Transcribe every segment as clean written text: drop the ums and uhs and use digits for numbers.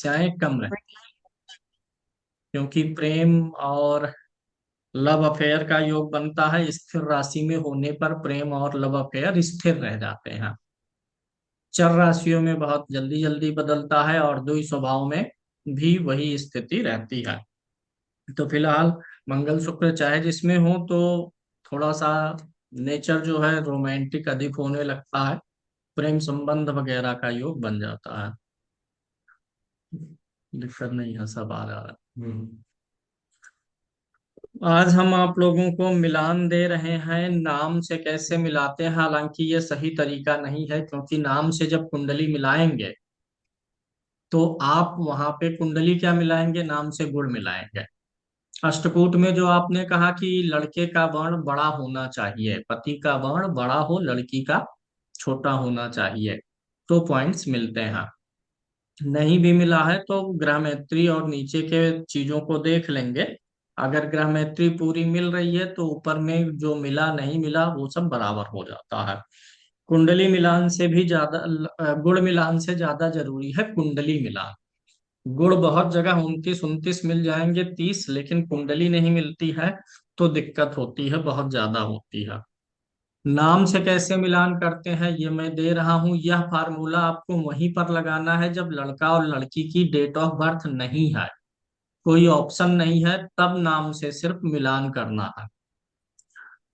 समस्याएं कम रहे, क्योंकि प्रेम और लव अफेयर का योग बनता है स्थिर राशि में होने पर प्रेम और लव अफेयर स्थिर रह जाते हैं। चर राशियों में बहुत जल्दी जल्दी बदलता है और द्वि स्वभाव में भी वही स्थिति रहती है। तो फिलहाल मंगल शुक्र चाहे जिसमें हो तो थोड़ा सा नेचर जो है रोमांटिक अधिक होने लगता है, प्रेम संबंध वगैरह का योग बन जाता है। दिक्कत नहीं है, सब आ रहा है। आज हम आप लोगों को मिलान दे रहे हैं, नाम से कैसे मिलाते हैं। हालांकि ये सही तरीका नहीं है, क्योंकि नाम से जब कुंडली मिलाएंगे तो आप वहां पे कुंडली क्या मिलाएंगे, नाम से गुण मिलाएंगे। अष्टकूट में जो आपने कहा कि लड़के का वर्ण बड़ा होना चाहिए, पति का वर्ण बड़ा हो, लड़की का छोटा होना चाहिए, तो पॉइंट्स मिलते हैं। नहीं भी मिला है तो ग्रह मैत्री और नीचे के चीजों को देख लेंगे। अगर ग्रह मैत्री पूरी मिल रही है तो ऊपर में जो मिला नहीं मिला वो सब बराबर हो जाता है। कुंडली मिलान से भी ज्यादा गुण मिलान से ज्यादा जरूरी है कुंडली मिलान। गुण बहुत जगह 29 29 मिल जाएंगे, 30, लेकिन कुंडली नहीं मिलती है तो दिक्कत होती है, बहुत ज्यादा होती है। नाम से कैसे मिलान करते हैं ये मैं दे रहा हूं। यह फार्मूला आपको वहीं पर लगाना है जब लड़का और लड़की की डेट ऑफ बर्थ नहीं है, कोई ऑप्शन नहीं है, तब नाम से सिर्फ मिलान करना है।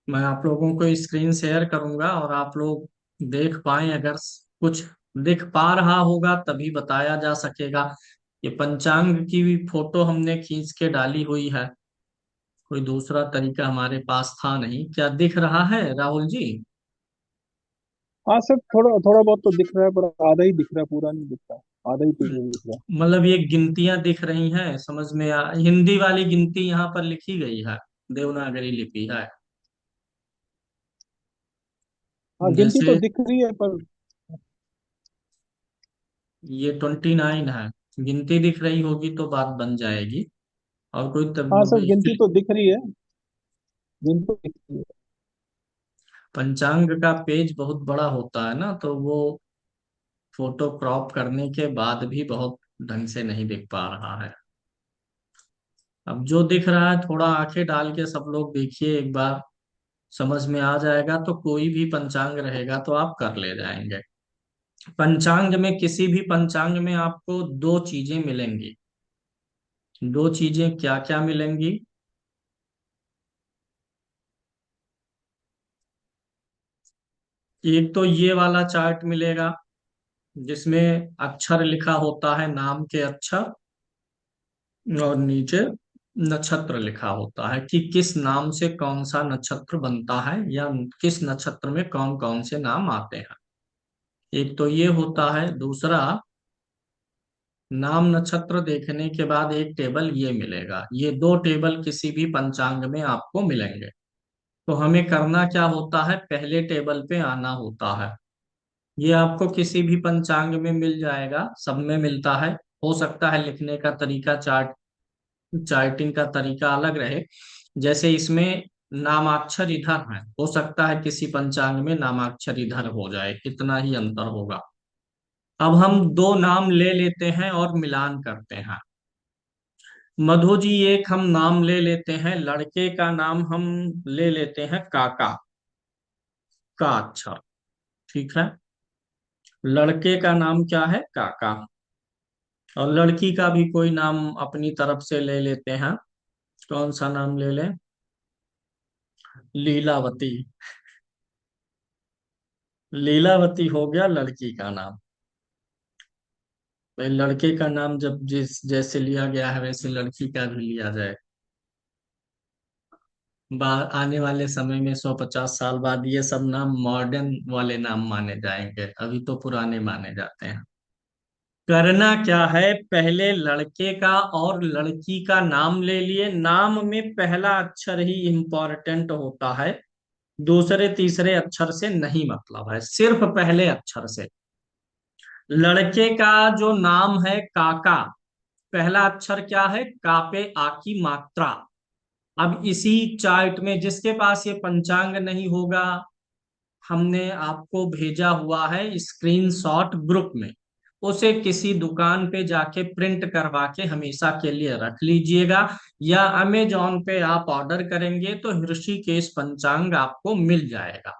मैं आप लोगों को स्क्रीन शेयर करूंगा और आप लोग देख पाए, अगर कुछ दिख पा रहा होगा तभी बताया जा सकेगा। ये पंचांग की भी फोटो हमने खींच के डाली हुई है, कोई दूसरा तरीका हमारे पास था नहीं। क्या दिख रहा है राहुल जी? हाँ सर, थोड़ा थोड़ा बहुत तो दिख रहा है, पर आधा ही दिख रहा है, पूरा नहीं दिख रहा, आधा ही पीछे दिख रहा है। मतलब ये गिनतियां दिख रही हैं, समझ में हिंदी वाली गिनती यहाँ पर लिखी गई है, देवनागरी लिपि है। हाँ, गिनती तो जैसे दिख रही है पर। ये 29 है, गिनती दिख रही होगी तो बात बन जाएगी। और कोई हाँ सर, तब गिनती तो दिख रही है, गिनती तो दिख रही है। पंचांग का पेज बहुत बड़ा होता है ना, तो वो फोटो क्रॉप करने के बाद भी बहुत ढंग से नहीं दिख पा रहा है। अब जो दिख रहा है थोड़ा आंखें डाल के सब लोग देखिए एक बार, समझ में आ जाएगा। तो कोई भी पंचांग रहेगा तो आप कर ले जाएंगे। पंचांग में, किसी भी पंचांग में आपको दो चीजें मिलेंगी। दो चीजें क्या क्या मिलेंगी? एक तो ये वाला चार्ट मिलेगा जिसमें अक्षर लिखा होता है, नाम के अक्षर, और नीचे नक्षत्र लिखा होता है कि किस नाम से कौन सा नक्षत्र बनता है या किस नक्षत्र में कौन कौन से नाम आते हैं। एक तो ये होता है। दूसरा, नाम नक्षत्र देखने के बाद एक टेबल ये मिलेगा। ये दो टेबल किसी भी पंचांग में आपको मिलेंगे। तो हमें करना क्या होता है, पहले टेबल पे आना होता है। ये आपको किसी भी पंचांग में मिल जाएगा, सब में मिलता है। हो सकता है लिखने का तरीका, चार्टिंग का तरीका अलग रहे। जैसे इसमें नामाक्षर इधर है, हो सकता है किसी पंचांग में नामाक्षर इधर हो जाए, इतना ही अंतर होगा। अब हम दो नाम ले लेते हैं और मिलान करते हैं। मधु जी, एक हम नाम ले लेते हैं, लड़के का नाम हम ले लेते हैं काका, का अक्षर, ठीक है। लड़के का नाम क्या है, काका। और लड़की का भी कोई नाम अपनी तरफ से ले लेते हैं। कौन सा नाम ले लें? लीलावती। लीलावती हो गया लड़की का नाम। भाई लड़के का नाम जब जिस जैसे लिया गया है वैसे लड़की का भी लिया जाए। आने वाले समय में 150 साल बाद ये सब नाम मॉडर्न वाले नाम माने जाएंगे, अभी तो पुराने माने जाते हैं। करना क्या है, पहले लड़के का और लड़की का नाम ले लिए। नाम में पहला अक्षर ही इंपॉर्टेंट होता है, दूसरे तीसरे अक्षर से नहीं मतलब है, सिर्फ पहले अक्षर से। लड़के का जो नाम है काका, पहला अक्षर क्या है, का पे आ की मात्रा। अब इसी चार्ट में जिसके पास ये पंचांग नहीं होगा, हमने आपको भेजा हुआ है स्क्रीनशॉट ग्रुप में। उसे किसी दुकान पे जाके प्रिंट करवा के हमेशा के लिए रख लीजिएगा, या अमेजोन पे आप ऑर्डर करेंगे तो ऋषिकेश पंचांग आपको मिल जाएगा।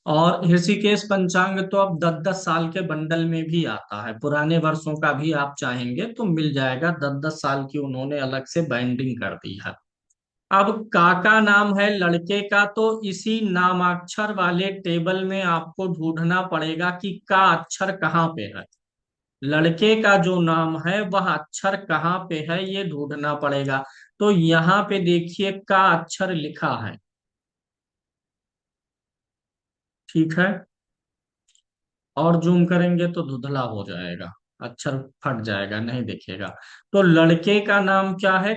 और ऋषिकेश पंचांग तो अब 10-10 साल के बंडल में भी आता है, पुराने वर्षों का भी आप चाहेंगे तो मिल जाएगा, 10-10 साल की उन्होंने अलग से बाइंडिंग कर दी है। अब काका नाम है लड़के का, तो इसी नामाक्षर वाले टेबल में आपको ढूंढना पड़ेगा कि का अक्षर कहाँ पे है। लड़के का जो नाम है वह अक्षर कहाँ पे है ये ढूंढना पड़ेगा। तो यहाँ पे देखिए का अक्षर लिखा है, ठीक है। और जूम करेंगे तो धुंधला हो जाएगा, अक्षर फट जाएगा, नहीं दिखेगा। तो लड़के का नाम क्या है,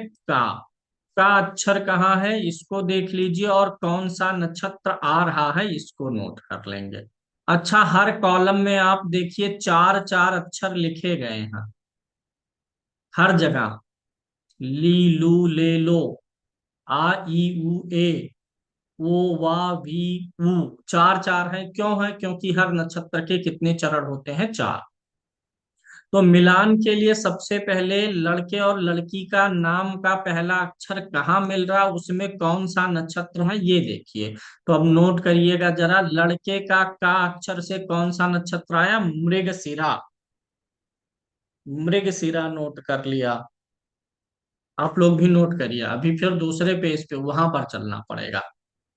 का अक्षर कहाँ है इसको देख लीजिए, और कौन सा नक्षत्र आ रहा है इसको नोट कर लेंगे। अच्छा, हर कॉलम में आप देखिए चार चार अक्षर लिखे गए हैं हर जगह। ली लू ले लो, आ ई उ ए, ओ वा वी ऊ, चार चार है। क्यों है? क्योंकि हर नक्षत्र के कितने चरण होते हैं, चार। तो मिलान के लिए सबसे पहले लड़के और लड़की का नाम का पहला अक्षर कहाँ मिल रहा, उसमें कौन सा नक्षत्र है ये देखिए। तो अब नोट करिएगा जरा, लड़के का अक्षर से कौन सा नक्षत्र आया, मृगशिरा। मृगशिरा नोट कर लिया। आप लोग भी नोट करिए, अभी फिर दूसरे पेज पे वहां पर चलना पड़ेगा।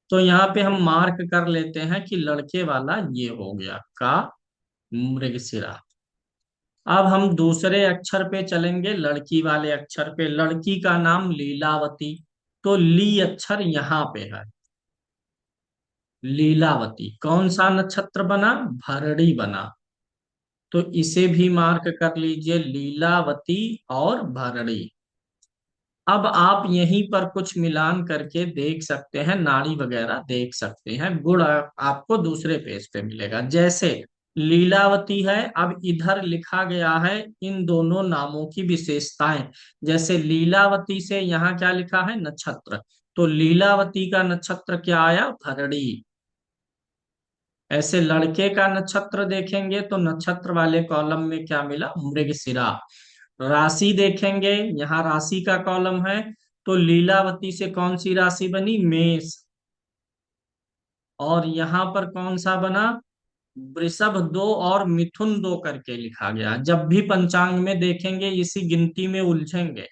तो यहाँ पे हम मार्क कर लेते हैं कि लड़के वाला ये हो गया का, मृगशिरा। अब हम दूसरे अक्षर पे चलेंगे, लड़की वाले अक्षर पे। लड़की का नाम लीलावती, तो ली अक्षर यहाँ पे है। लीलावती कौन सा नक्षत्र बना, भरणी बना। तो इसे भी मार्क कर लीजिए, लीलावती और भरणी। अब आप यहीं पर कुछ मिलान करके देख सकते हैं, नाड़ी वगैरह देख सकते हैं। गुण आपको दूसरे पेज पे मिलेगा। जैसे लीलावती है, अब इधर लिखा गया है इन दोनों नामों की विशेषताएं। जैसे लीलावती से यहाँ क्या लिखा है, नक्षत्र। तो लीलावती का नक्षत्र क्या आया, भरणी। ऐसे लड़के का नक्षत्र देखेंगे तो नक्षत्र वाले कॉलम में क्या मिला, मृगशिरा। राशि देखेंगे, यहाँ राशि का कॉलम है, तो लीलावती से कौन सी राशि बनी, मेष। और यहाँ पर कौन सा बना, वृषभ दो और मिथुन दो करके लिखा गया। जब भी पंचांग में देखेंगे इसी गिनती में उलझेंगे।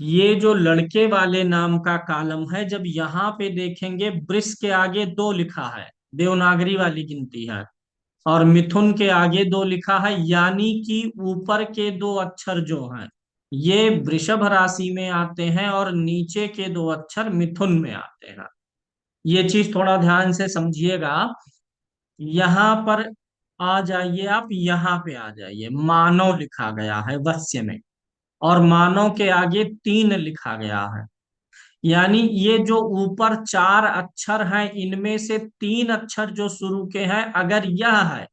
ये जो लड़के वाले नाम का कॉलम है, जब यहाँ पे देखेंगे वृष के आगे दो लिखा है, देवनागरी वाली गिनती है, और मिथुन के आगे दो लिखा है, यानी कि ऊपर के दो अक्षर जो हैं ये वृषभ राशि में आते हैं और नीचे के दो अक्षर मिथुन में आते हैं। ये चीज थोड़ा ध्यान से समझिएगा। यहाँ पर आ जाइए, आप यहाँ पे आ जाइए, मानव लिखा गया है वस्य में, और मानव के आगे तीन लिखा गया है। यानी ये जो ऊपर चार अक्षर हैं इनमें से तीन अक्षर जो शुरू के हैं, अगर यह है,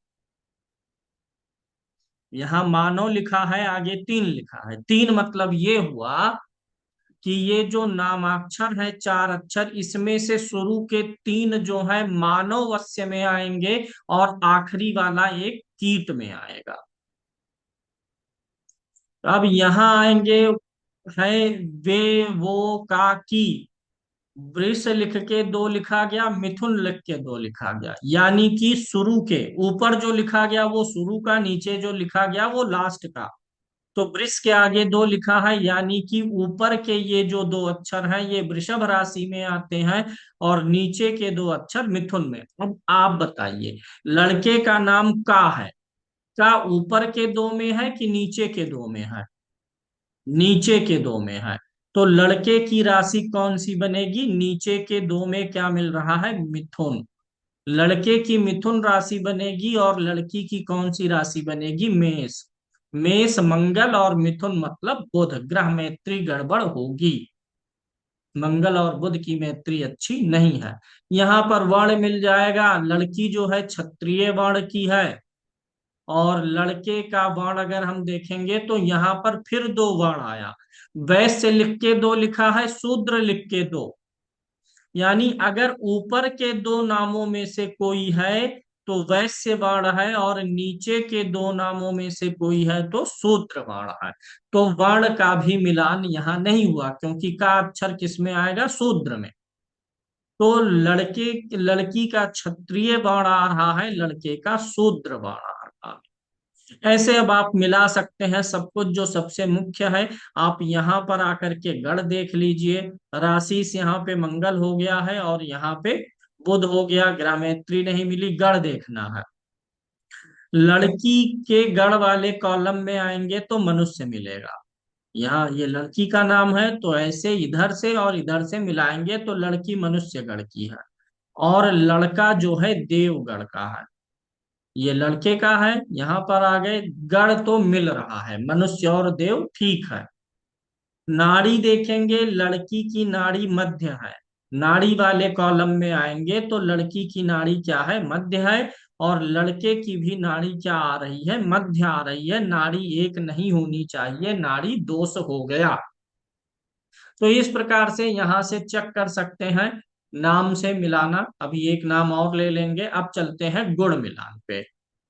यहाँ मानव लिखा है आगे तीन लिखा है, तीन मतलब ये हुआ कि ये जो नामाक्षर है चार अक्षर, इसमें से शुरू के तीन जो है मानव वस्य में आएंगे, और आखिरी वाला एक कीट में आएगा। अब यहाँ आएंगे, है वे वो का की, वृष लिख के दो लिखा गया, मिथुन लिख के दो लिखा गया, यानी कि शुरू के ऊपर जो लिखा गया वो शुरू का, नीचे जो लिखा गया वो लास्ट का। तो वृष के आगे दो लिखा है, यानी कि ऊपर के ये जो दो अक्षर हैं ये वृषभ राशि में आते हैं, और नीचे के दो अक्षर मिथुन में। अब आप बताइए, लड़के का नाम का है, का ऊपर के दो में है कि नीचे के दो में है, नीचे के दो में है। तो लड़के की राशि कौन सी बनेगी, नीचे के दो में क्या मिल रहा है, मिथुन। लड़के की मिथुन राशि बनेगी, और लड़की की कौन सी राशि बनेगी, मेष। मेष मंगल, और मिथुन मतलब बुध, ग्रह मैत्री गड़बड़ होगी। मंगल और बुध की मैत्री अच्छी नहीं है। यहाँ पर वर्ण मिल जाएगा, लड़की जो है क्षत्रिय वर्ण की है, और लड़के का वर्ण अगर हम देखेंगे तो यहाँ पर फिर दो वर्ण आया, वैश्य लिख के दो लिखा है, शूद्र लिख के दो। यानी अगर ऊपर के दो नामों में से कोई है तो वैश्य वर्ण है, और नीचे के दो नामों में से कोई है तो शूद्र वर्ण है। तो वर्ण का भी मिलान यहाँ नहीं हुआ, क्योंकि का अक्षर किस में आएगा, शूद्र में। तो लड़के लड़की का क्षत्रिय वर्ण आ रहा है, लड़के का शूद्र वर्ण आ रहा है। ऐसे अब आप मिला सकते हैं सब कुछ, जो सबसे मुख्य है। आप यहाँ पर आकर के गण देख लीजिए। राशि से यहाँ पे मंगल हो गया है, और यहाँ पे बुध हो गया, ग्रामेत्री नहीं मिली, गण देखना है। लड़की के गण वाले कॉलम में आएंगे तो मनुष्य मिलेगा। यहाँ ये लड़की का नाम है, तो ऐसे इधर से और इधर से मिलाएंगे तो लड़की मनुष्य गण की है। और लड़का जो है देवगण का है। ये लड़के का है, यहाँ पर आ गए, गण तो मिल रहा है, मनुष्य और देव ठीक है। नाड़ी देखेंगे, लड़की की नाड़ी मध्य है। नाड़ी वाले कॉलम में आएंगे तो लड़की की नाड़ी क्या है, मध्य है। और लड़के की भी नाड़ी क्या आ रही है, मध्य आ रही है। नाड़ी एक नहीं होनी चाहिए, नाड़ी दोष हो गया। तो इस प्रकार से यहां से चेक कर सकते हैं नाम से मिलाना। अभी एक नाम और ले लेंगे, अब चलते हैं गुण मिलान पे।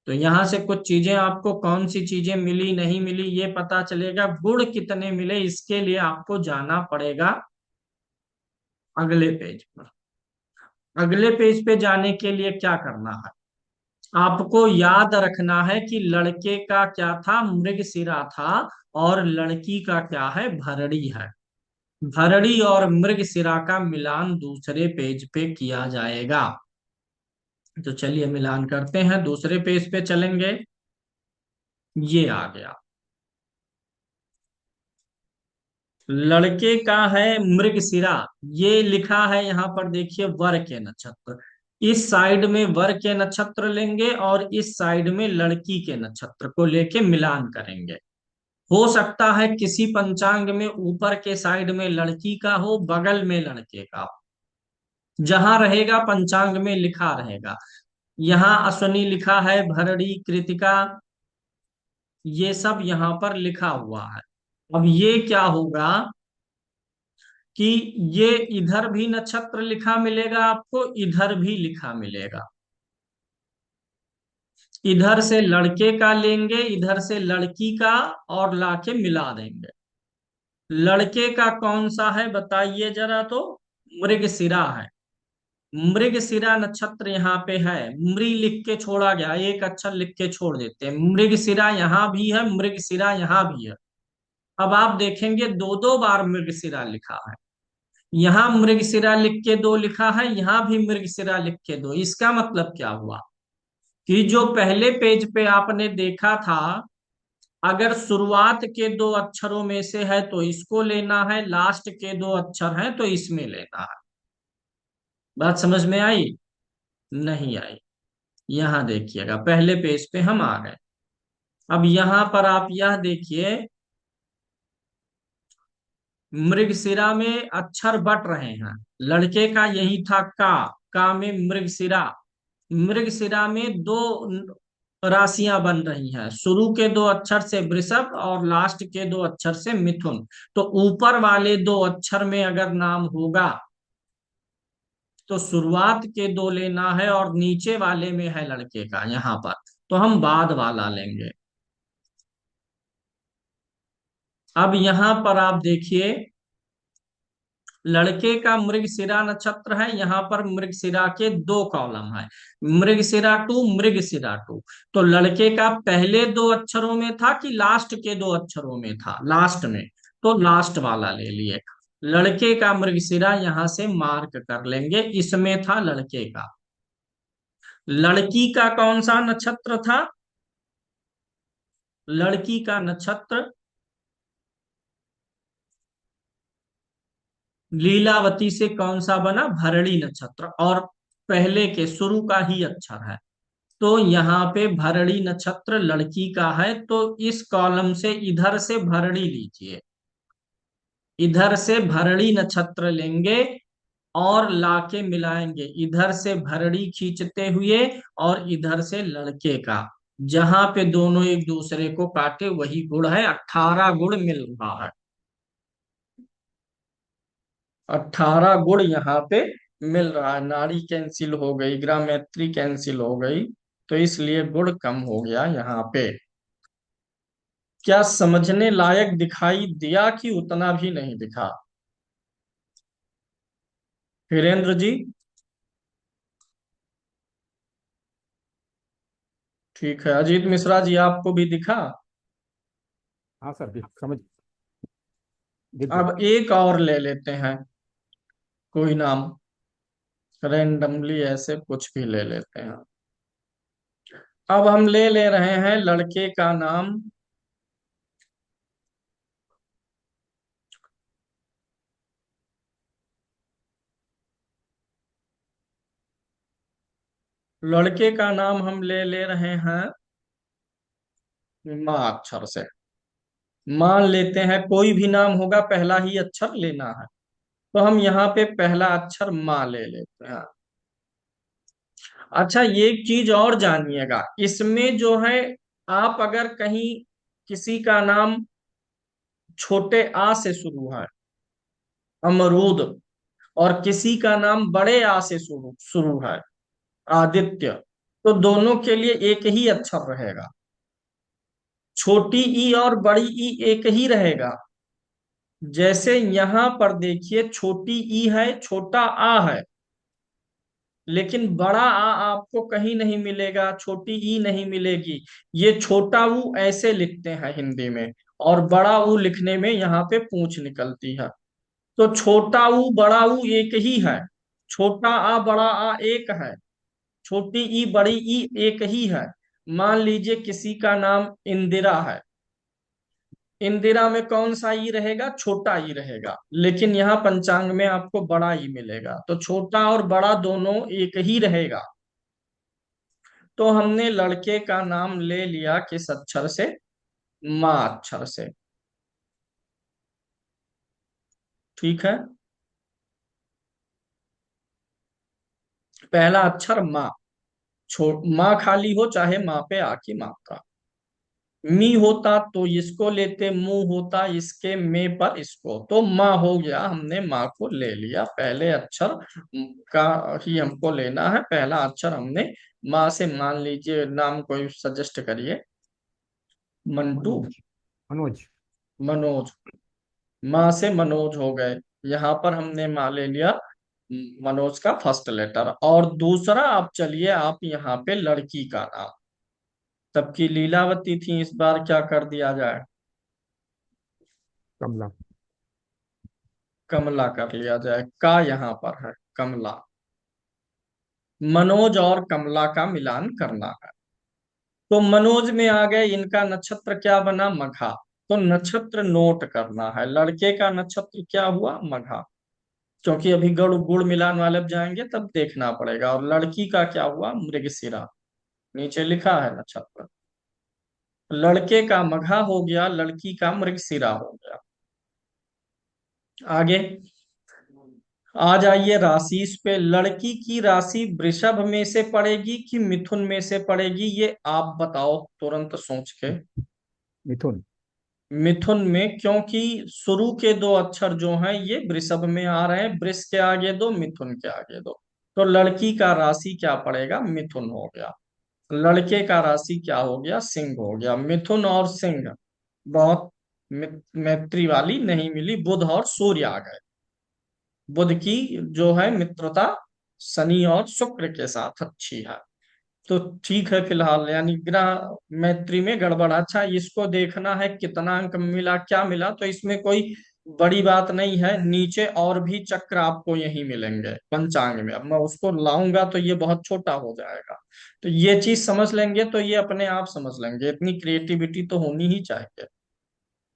तो यहां से कुछ चीजें आपको, कौन सी चीजें मिली नहीं मिली ये पता चलेगा। गुण कितने मिले इसके लिए आपको जाना पड़ेगा अगले पेज पर। अगले पेज पे जाने के लिए क्या करना है, आपको याद रखना है कि लड़के का क्या था, मृगशिरा था। और लड़की का क्या है, भरड़ी है। भरड़ी और मृगशिरा का मिलान दूसरे पेज पे किया जाएगा। तो चलिए मिलान करते हैं, दूसरे पेज पे चलेंगे। ये आ गया, लड़के का है मृगशिरा। ये लिखा है यहाँ पर, देखिए वर के नक्षत्र। इस साइड में वर के नक्षत्र लेंगे, और इस साइड में लड़की के नक्षत्र को लेके मिलान करेंगे। हो सकता है किसी पंचांग में ऊपर के साइड में लड़की का हो, बगल में लड़के का हो। जहां रहेगा पंचांग में लिखा रहेगा। यहाँ अश्विनी लिखा है, भरणी कृतिका, ये सब यहाँ पर लिखा हुआ है। अब ये क्या होगा कि ये इधर भी नक्षत्र लिखा मिलेगा आपको, इधर भी लिखा मिलेगा। इधर से लड़के का लेंगे, इधर से लड़की का, और लाके मिला देंगे। लड़के का कौन सा है बताइए जरा तो, मृगशिरा है। मृगशिरा नक्षत्र यहाँ पे है। मृ लिख के छोड़ा गया, एक अक्षर लिख के छोड़ देते हैं। मृगशिरा यहाँ भी है, मृगशिरा यहाँ भी है। अब आप देखेंगे दो दो बार मृगशिरा लिखा है। यहाँ मृगशिरा लिख के दो लिखा है, यहाँ भी मृगशिरा लिख के दो। इसका मतलब क्या हुआ कि जो पहले पेज पे आपने देखा था, अगर शुरुआत के दो अक्षरों में से है तो इसको लेना है, लास्ट के दो अक्षर हैं तो इसमें लेना है। बात समझ में आई, नहीं आई? यहां देखिएगा, पहले पेज पे हम आ गए। अब यहां पर आप यह देखिए, मृगशिरा में अक्षर बट रहे हैं। लड़के का यही था का में मृगशिरा। मृगशिरा में दो राशियां बन रही हैं, शुरू के दो अक्षर से वृषभ और लास्ट के दो अक्षर से मिथुन। तो ऊपर वाले दो अक्षर में अगर नाम होगा तो शुरुआत के दो लेना है, और नीचे वाले में है लड़के का यहाँ पर, तो हम बाद वाला लेंगे। अब यहाँ पर आप देखिए, लड़के का मृगशिरा नक्षत्र है, यहाँ पर मृगशिरा के दो कॉलम है, मृगशिरा टू मृगशिरा टू। तो लड़के का पहले दो अक्षरों में था कि लास्ट के दो अक्षरों में था, लास्ट में, तो लास्ट वाला ले लिए। लड़के का मृगशिरा यहां से मार्क कर लेंगे, इसमें था लड़के का। लड़की का कौन सा नक्षत्र था, लड़की का नक्षत्र लीलावती से कौन सा बना, भरणी नक्षत्र, और पहले के शुरू का ही अक्षर है। तो यहाँ पे भरणी नक्षत्र लड़की का है, तो इस कॉलम से इधर से भरणी लीजिए, इधर से भरणी नक्षत्र लेंगे और लाके मिलाएंगे। इधर से भरणी खींचते हुए और इधर से लड़के का, जहां पे दोनों एक दूसरे को काटे वही गुण है। 18 गुण मिल रहा है, 18 गुण यहाँ पे मिल रहा है। नाड़ी कैंसिल हो गई, ग्रामेट्री कैंसिल हो गई। तो इसलिए गुण कम हो गया यहाँ पे। क्या समझने लायक दिखाई दिया कि उतना भी नहीं दिखा? वीरेंद्र जी। ठीक है, अजीत मिश्रा जी, आपको भी दिखा? हाँ सर, समझ, दिख गया। अब एक और ले लेते हैं, कोई नाम रैंडमली ऐसे कुछ भी ले लेते हैं। अब हम ले ले रहे हैं लड़के का नाम। लड़के का नाम हम ले ले रहे हैं माँ अक्षर से। मान लेते हैं कोई भी नाम होगा, पहला ही अक्षर लेना है। तो हम यहाँ पे पहला अक्षर माँ ले लेते हैं। अच्छा, ये एक चीज और जानिएगा, इसमें जो है, आप अगर कहीं किसी का नाम छोटे आ से शुरू है, अमरूद, और किसी का नाम बड़े आ से शुरू शुरू है, आदित्य, तो दोनों के लिए एक ही अक्षर रहेगा। छोटी ई और बड़ी ई एक ही रहेगा। जैसे यहां पर देखिए, छोटी ई है, छोटा आ है, लेकिन बड़ा आ आपको कहीं नहीं मिलेगा, छोटी ई नहीं मिलेगी। ये छोटा ऊ ऐसे लिखते हैं हिंदी में, और बड़ा ऊ लिखने में यहाँ पे पूंछ निकलती है। तो छोटा ऊ बड़ा ऊ एक ही है, छोटा आ बड़ा आ एक है, छोटी ई बड़ी ई एक ही है। मान लीजिए किसी का नाम इंदिरा है, इंदिरा में कौन सा ई रहेगा? छोटा ई रहेगा, लेकिन यहाँ पंचांग में आपको बड़ा ई मिलेगा, तो छोटा और बड़ा दोनों एक ही रहेगा। तो हमने लड़के का नाम ले लिया किस अक्षर से? माँ अक्षर से। ठीक है, पहला अक्षर माँ। माँ खाली हो, चाहे माँ पे आ की मात्रा। मी होता तो इसको लेते, मुंह होता इसके में पर इसको, तो माँ हो गया, हमने माँ को ले लिया। पहले अक्षर का ही हमको लेना है, पहला अक्षर हमने माँ से। मान लीजिए नाम कोई सजेस्ट करिए। मंटू, मनोज। मनोज। मनोज। माँ से मनोज हो गए। यहाँ पर हमने माँ ले लिया, मनोज का फर्स्ट लेटर। और दूसरा, आप चलिए आप यहाँ पे लड़की का नाम, तबकि लीलावती थी, इस बार क्या कर दिया जाए? कमला। कमला कर लिया जाए। का यहाँ पर है, कमला। मनोज और कमला का मिलान करना है। तो मनोज में आ गए, इनका नक्षत्र क्या बना? मघा। तो नक्षत्र नोट करना है। लड़के का नक्षत्र क्या हुआ? मघा। क्योंकि अभी गड़ गुड़ मिलान वाले अब जाएंगे तब देखना पड़ेगा। और लड़की का क्या हुआ? मृगशिरा। नीचे लिखा है नक्षत्र। लड़के का मघा हो गया, लड़की का मृगशिरा हो गया। आगे आ जाइए राशि पे। लड़की की राशि वृषभ में से पड़ेगी कि मिथुन में से पड़ेगी, ये आप बताओ तुरंत सोच के। मिथुन। मिथुन में, क्योंकि शुरू के दो अक्षर जो हैं ये वृषभ में आ रहे हैं। वृष के आगे दो, मिथुन के आगे दो। तो लड़की का राशि क्या पड़ेगा? मिथुन हो गया। लड़के का राशि क्या हो गया? सिंह हो गया। मिथुन और सिंह बहुत मैत्री वाली नहीं मिली, बुध और सूर्य आ गए। बुध की जो है मित्रता शनि और शुक्र के साथ अच्छी है। तो ठीक है, फिलहाल यानी ग्रह मैत्री में गड़बड़। अच्छा, इसको देखना है कितना अंक मिला, क्या मिला। तो इसमें कोई बड़ी बात नहीं है, नीचे और भी चक्र आपको यही मिलेंगे पंचांग में। अब मैं उसको लाऊंगा तो ये बहुत छोटा हो जाएगा। तो ये चीज समझ लेंगे तो ये अपने आप समझ लेंगे, इतनी क्रिएटिविटी तो होनी ही चाहिए।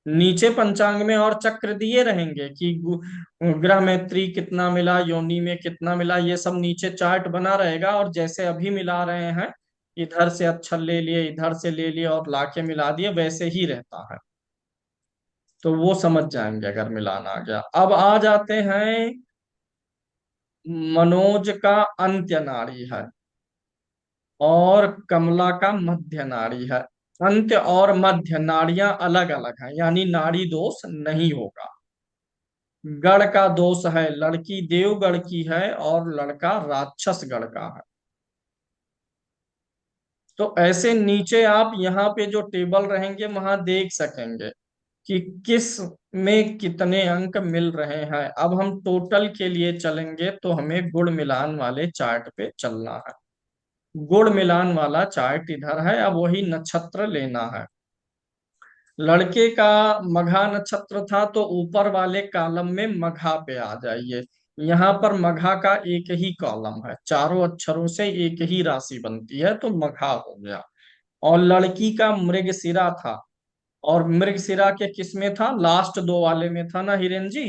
नीचे पंचांग में और चक्र दिए रहेंगे कि ग्रह मैत्री कितना मिला, योनि में कितना मिला, ये सब नीचे चार्ट बना रहेगा। और जैसे अभी मिला रहे हैं, इधर से अक्षर ले लिए, इधर से ले लिए और लाके मिला दिए, वैसे ही रहता है। तो वो समझ जाएंगे अगर मिलान आ गया। अब आ जाते हैं, मनोज का अंत्य नाड़ी है और कमला का मध्य नाड़ी है। अंत्य और मध्य नाड़ियां अलग अलग हैं, यानी नाड़ी दोष नहीं होगा। गढ़ का दोष है, लड़की देवगढ़ की है और लड़का राक्षसगढ़ का है। तो ऐसे नीचे आप यहाँ पे जो टेबल रहेंगे वहां देख सकेंगे कि किस में कितने अंक मिल रहे हैं। अब हम टोटल के लिए चलेंगे तो हमें गुण मिलान वाले चार्ट पे चलना है। गुण मिलान वाला चार्ट इधर है, अब वही नक्षत्र लेना है। लड़के का मघा नक्षत्र था तो ऊपर वाले कॉलम में मघा पे आ जाइए। यहाँ पर मघा का एक ही कॉलम है, चारों अक्षरों से एक ही राशि बनती है तो मघा हो गया। और लड़की का मृगशिरा था, और मृगशिरा के किस में था, लास्ट दो वाले में था ना हिरेन जी।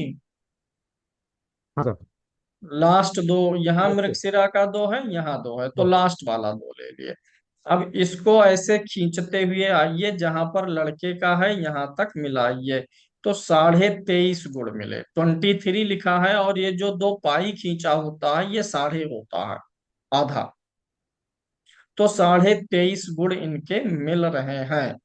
हाँ सर। लास्ट दो, यहाँ ओके। मृगशिरा का दो है, यहाँ दो है, तो ओके। लास्ट वाला दो ले लिए। अब इसको ऐसे खींचते हुए आइए, जहां पर लड़के का है यहां तक मिलाइए। तो 23.5 गुण मिले, 23 लिखा है, और ये जो दो पाई खींचा होता है ये साढ़े होता है, आधा। तो 23.5 गुण इनके मिल रहे हैं।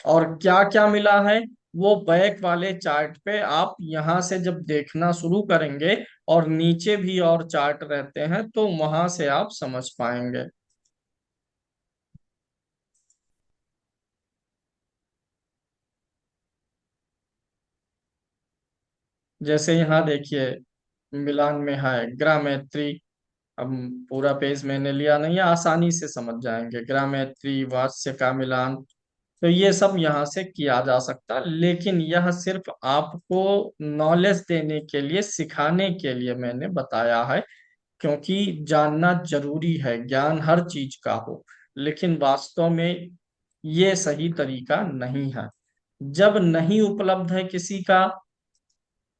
और क्या क्या मिला है, वो बैक वाले चार्ट पे आप यहां से जब देखना शुरू करेंगे, और नीचे भी और चार्ट रहते हैं तो वहां से आप समझ पाएंगे। जैसे यहाँ देखिए, मिलान में है ग्रामेत्री। अब पूरा पेज मैंने लिया नहीं है, आसानी से समझ जाएंगे। ग्रामेत्री, वाच्य का मिलान, तो ये सब यहाँ से किया जा सकता है, लेकिन यह सिर्फ आपको नॉलेज देने के लिए, सिखाने के लिए मैंने बताया है। क्योंकि जानना जरूरी है, ज्ञान हर चीज का हो, लेकिन वास्तव में ये सही तरीका नहीं है। जब नहीं उपलब्ध है किसी का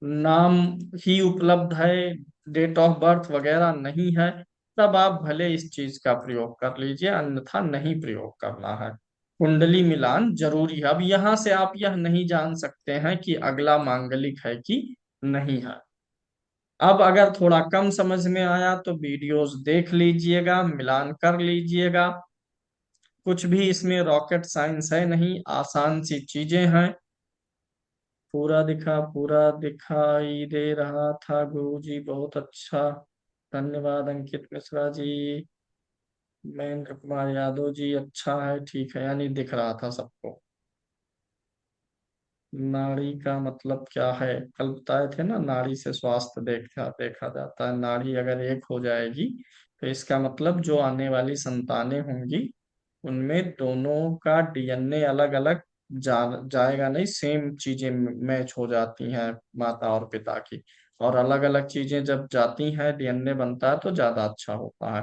नाम, ही उपलब्ध है, डेट ऑफ बर्थ वगैरह नहीं है, तब आप भले इस चीज का प्रयोग कर लीजिए, अन्यथा नहीं प्रयोग करना है। कुंडली मिलान जरूरी है। अब यहां से आप यह नहीं जान सकते हैं कि अगला मांगलिक है कि नहीं है। अब अगर थोड़ा कम समझ में आया तो वीडियोस देख लीजिएगा, मिलान कर लीजिएगा। कुछ भी इसमें रॉकेट साइंस है नहीं, आसान सी चीजें हैं। पूरा दिखाई दे रहा था गुरु जी, बहुत अच्छा। धन्यवाद अंकित मिश्रा जी। महेंद्र कुमार यादव जी, अच्छा है, ठीक है, यानी दिख रहा था सबको। नाड़ी का मतलब क्या है, कल बताए थे ना, नाड़ी से स्वास्थ्य देखा देखा जाता है। नाड़ी अगर एक हो जाएगी तो इसका मतलब जो आने वाली संतानें होंगी उनमें दोनों का डीएनए अलग अलग जाएगा नहीं, सेम चीजें मैच हो जाती हैं माता और पिता की। और अलग अलग चीजें जब जाती हैं, डीएनए बनता है तो ज्यादा अच्छा होता है।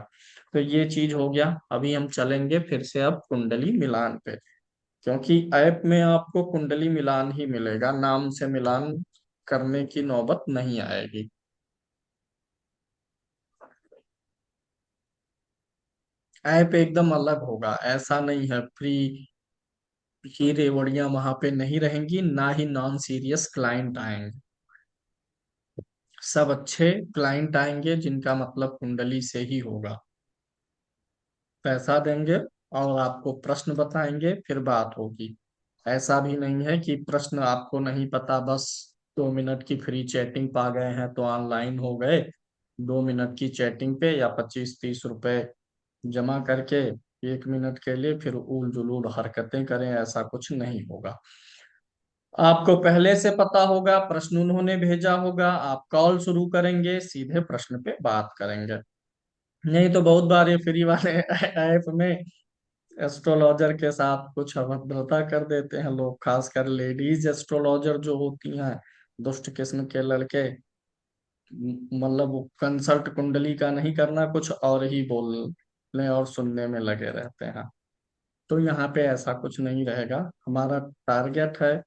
तो ये चीज हो गया। अभी हम चलेंगे फिर से अब कुंडली मिलान पे, क्योंकि ऐप में आपको कुंडली मिलान ही मिलेगा, नाम से मिलान करने की नौबत नहीं आएगी। ऐप एकदम अलग होगा, ऐसा नहीं है फ्री ही रेवड़ियां वहां पे नहीं रहेंगी, ना ही नॉन सीरियस क्लाइंट आएंगे। सब अच्छे क्लाइंट आएंगे जिनका मतलब कुंडली से ही होगा। पैसा देंगे और आपको प्रश्न बताएंगे, फिर बात होगी। ऐसा भी नहीं है कि प्रश्न आपको नहीं पता, बस 2 मिनट की फ्री चैटिंग पा गए हैं तो ऑनलाइन हो गए। 2 मिनट की चैटिंग पे या 25-30 रुपए जमा करके 1 मिनट के लिए फिर उल जुलूल हरकतें करें, ऐसा कुछ नहीं होगा। आपको पहले से पता होगा, प्रश्न उन्होंने भेजा होगा, आप कॉल शुरू करेंगे, सीधे प्रश्न पे बात करेंगे। नहीं तो बहुत बार ये फ्री वाले ऐप में एस्ट्रोलॉजर के साथ कुछ अभद्रता कर देते हैं लोग, खासकर लेडीज एस्ट्रोलॉजर जो होती हैं, दुष्ट किस्म के लड़के। मतलब कंसल्ट कुंडली का नहीं करना, कुछ और ही बोलने और सुनने में लगे रहते हैं। तो यहाँ पे ऐसा कुछ नहीं रहेगा। हमारा टारगेट है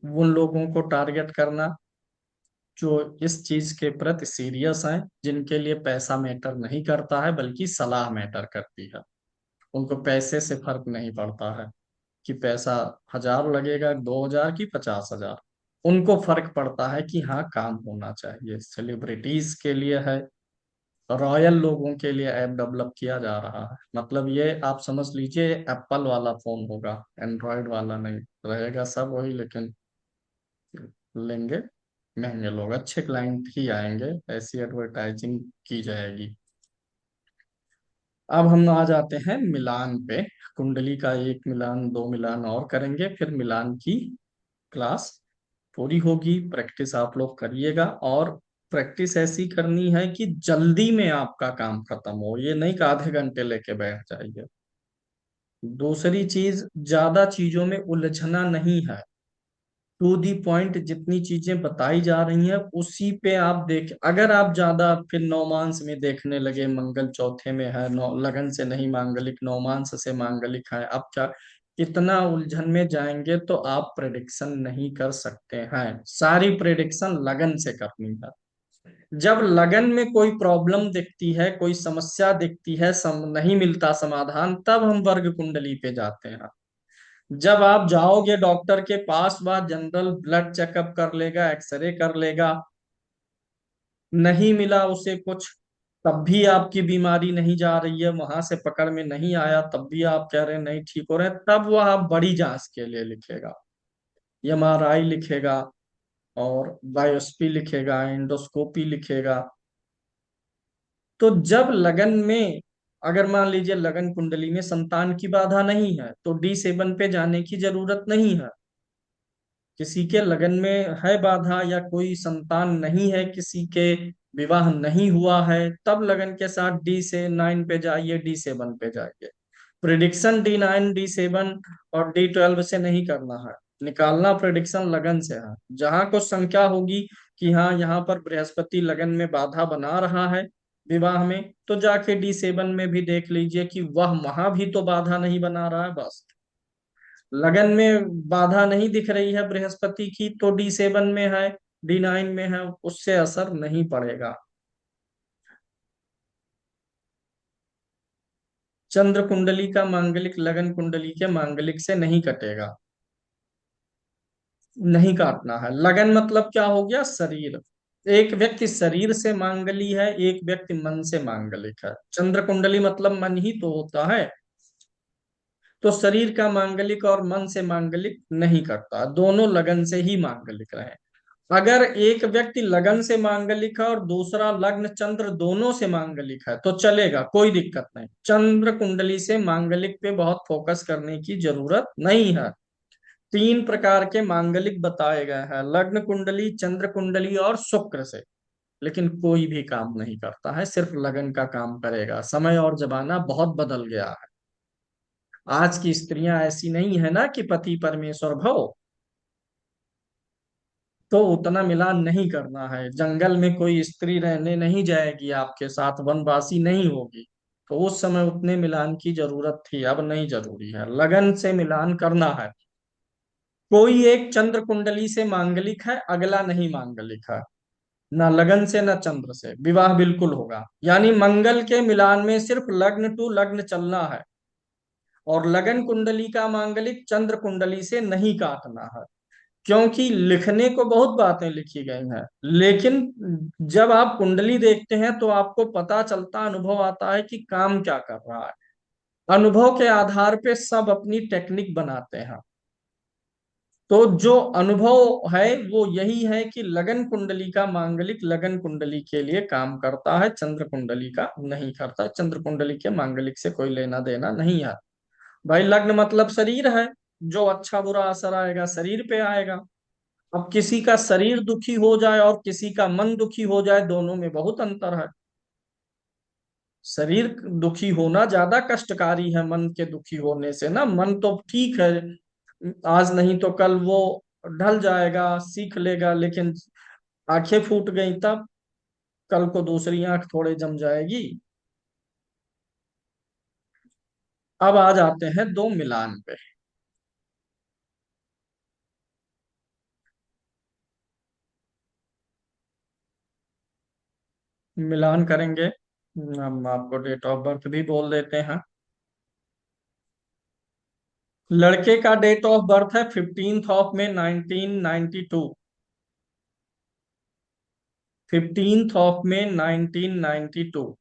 उन लोगों को टारगेट करना जो इस चीज के प्रति सीरियस हैं, जिनके लिए पैसा मैटर नहीं करता है बल्कि सलाह मैटर करती है। उनको पैसे से फर्क नहीं पड़ता है कि पैसा 1,000 लगेगा, 2,000 की 50,000। उनको फर्क पड़ता है कि हाँ काम होना चाहिए। सेलिब्रिटीज के लिए है, रॉयल लोगों के लिए ऐप डेवलप किया जा रहा है। मतलब ये आप समझ लीजिए एप्पल वाला फोन होगा, एंड्रॉयड वाला नहीं रहेगा। सब वही, लेकिन लेंगे महंगे लोग, अच्छे क्लाइंट ही आएंगे, ऐसी एडवर्टाइजिंग की जाएगी। अब हम आ जाते हैं मिलान पे। कुंडली का एक मिलान, दो मिलान और करेंगे, फिर मिलान की क्लास पूरी होगी। प्रैक्टिस आप लोग करिएगा, और प्रैक्टिस ऐसी करनी है कि जल्दी में आपका काम खत्म हो, ये नहीं कि आधे घंटे लेके बैठ जाइए। दूसरी चीज, ज्यादा चीजों में उलझना नहीं है। टू दी पॉइंट जितनी चीजें बताई जा रही हैं उसी पे आप देख, अगर आप ज्यादा फिर नौमांस में देखने लगे, मंगल चौथे में है, नौ लगन से नहीं मांगलिक, नौमांस से मांगलिक है, अब क्या, इतना उलझन में जाएंगे तो आप प्रेडिक्शन नहीं कर सकते हैं। सारी प्रेडिक्शन लगन से करनी है। जब लगन में कोई प्रॉब्लम दिखती है, कोई समस्या दिखती है, नहीं मिलता समाधान, तब हम वर्ग कुंडली पे जाते हैं। जब आप जाओगे डॉक्टर के पास, वह जनरल ब्लड चेकअप कर लेगा, एक्सरे कर लेगा, नहीं मिला उसे कुछ, तब भी आपकी बीमारी नहीं जा रही है, वहां से पकड़ में नहीं आया, तब भी आप कह रहे हैं नहीं ठीक हो रहे हैं, तब वह आप बड़ी जांच के लिए लिखेगा। एमआरआई लिखेगा, और बायोप्सी लिखेगा, एंडोस्कोपी लिखेगा। तो जब लगन में, अगर मान लीजिए लगन कुंडली में संतान की बाधा नहीं है, तो D7 पे जाने की जरूरत नहीं है। किसी के लगन में है बाधा, या कोई संतान नहीं है, किसी के विवाह नहीं हुआ है, तब लगन के साथ D9 पे जाइए, D7 पे जाइए। प्रिडिक्शन D9, D7 और D12 से नहीं करना है। निकालना प्रिडिक्शन लगन से है। जहां कुछ संख्या होगी कि हाँ यहाँ पर बृहस्पति लगन में बाधा बना रहा है विवाह में, तो जाके D7 में भी देख लीजिए कि वह वहां भी तो बाधा नहीं बना रहा है, बस। लगन में बाधा नहीं दिख रही है बृहस्पति की, तो D7 में है, D9 में है, उससे असर नहीं पड़ेगा। चंद्र कुंडली का मांगलिक लगन कुंडली के मांगलिक से नहीं कटेगा, नहीं काटना है। लगन मतलब क्या हो गया, शरीर। एक व्यक्ति शरीर से मांगली है, एक व्यक्ति मन से मांगलिक है। चंद्र कुंडली मतलब मन ही तो होता है। तो शरीर का मांगलिक और मन से मांगलिक नहीं करता, दोनों लगन से ही मांगलिक रहे। अगर एक व्यक्ति लगन से मांगलिक है और दूसरा लग्न चंद्र दोनों से मांगलिक है तो चलेगा, कोई दिक्कत नहीं। चंद्र कुंडली से मांगलिक पे बहुत फोकस करने की जरूरत नहीं है। तीन प्रकार के मांगलिक बताए गए हैं, लग्न कुंडली, चंद्र कुंडली और शुक्र से। लेकिन कोई भी काम नहीं करता है, सिर्फ लगन का काम करेगा। समय और जमाना बहुत बदल गया है। आज की स्त्रियां ऐसी नहीं है ना कि पति परमेश्वर भव। तो उतना मिलान नहीं करना है। जंगल में कोई स्त्री रहने नहीं जाएगी आपके साथ, वनवासी नहीं होगी। तो उस समय उतने मिलान की जरूरत थी, अब नहीं जरूरी है। लगन से मिलान करना है। कोई एक चंद्र कुंडली से मांगलिक है, अगला नहीं मांगलिक है, ना लगन से ना चंद्र से, विवाह बिल्कुल होगा। यानी मंगल के मिलान में सिर्फ लग्न टू लग्न चलना है, और लगन कुंडली का मांगलिक चंद्र कुंडली से नहीं काटना है। क्योंकि लिखने को बहुत बातें लिखी गई हैं, लेकिन जब आप कुंडली देखते हैं तो आपको पता चलता, अनुभव आता है कि काम क्या कर रहा है। अनुभव के आधार पे सब अपनी टेक्निक बनाते हैं। तो जो अनुभव है वो यही है कि लगन कुंडली का मांगलिक लगन कुंडली के लिए काम करता है, चंद्र कुंडली का नहीं करता। चंद्र कुंडली के मांगलिक से कोई लेना देना नहीं है। भाई लग्न मतलब शरीर है, जो अच्छा बुरा असर आएगा शरीर पे आएगा। अब किसी का शरीर दुखी हो जाए और किसी का मन दुखी हो जाए, दोनों में बहुत अंतर है। शरीर दुखी होना ज्यादा कष्टकारी है मन के दुखी होने से ना। मन तो ठीक है, आज नहीं तो कल वो ढल जाएगा, सीख लेगा, लेकिन आंखें फूट गई तब, कल को दूसरी आंख थोड़े जम जाएगी। अब आ जाते हैं दो मिलान पे। मिलान करेंगे, हम आपको डेट ऑफ बर्थ भी बोल देते हैं। लड़के का डेट ऑफ बर्थ है 15 मई 1992। 15 मई 1992।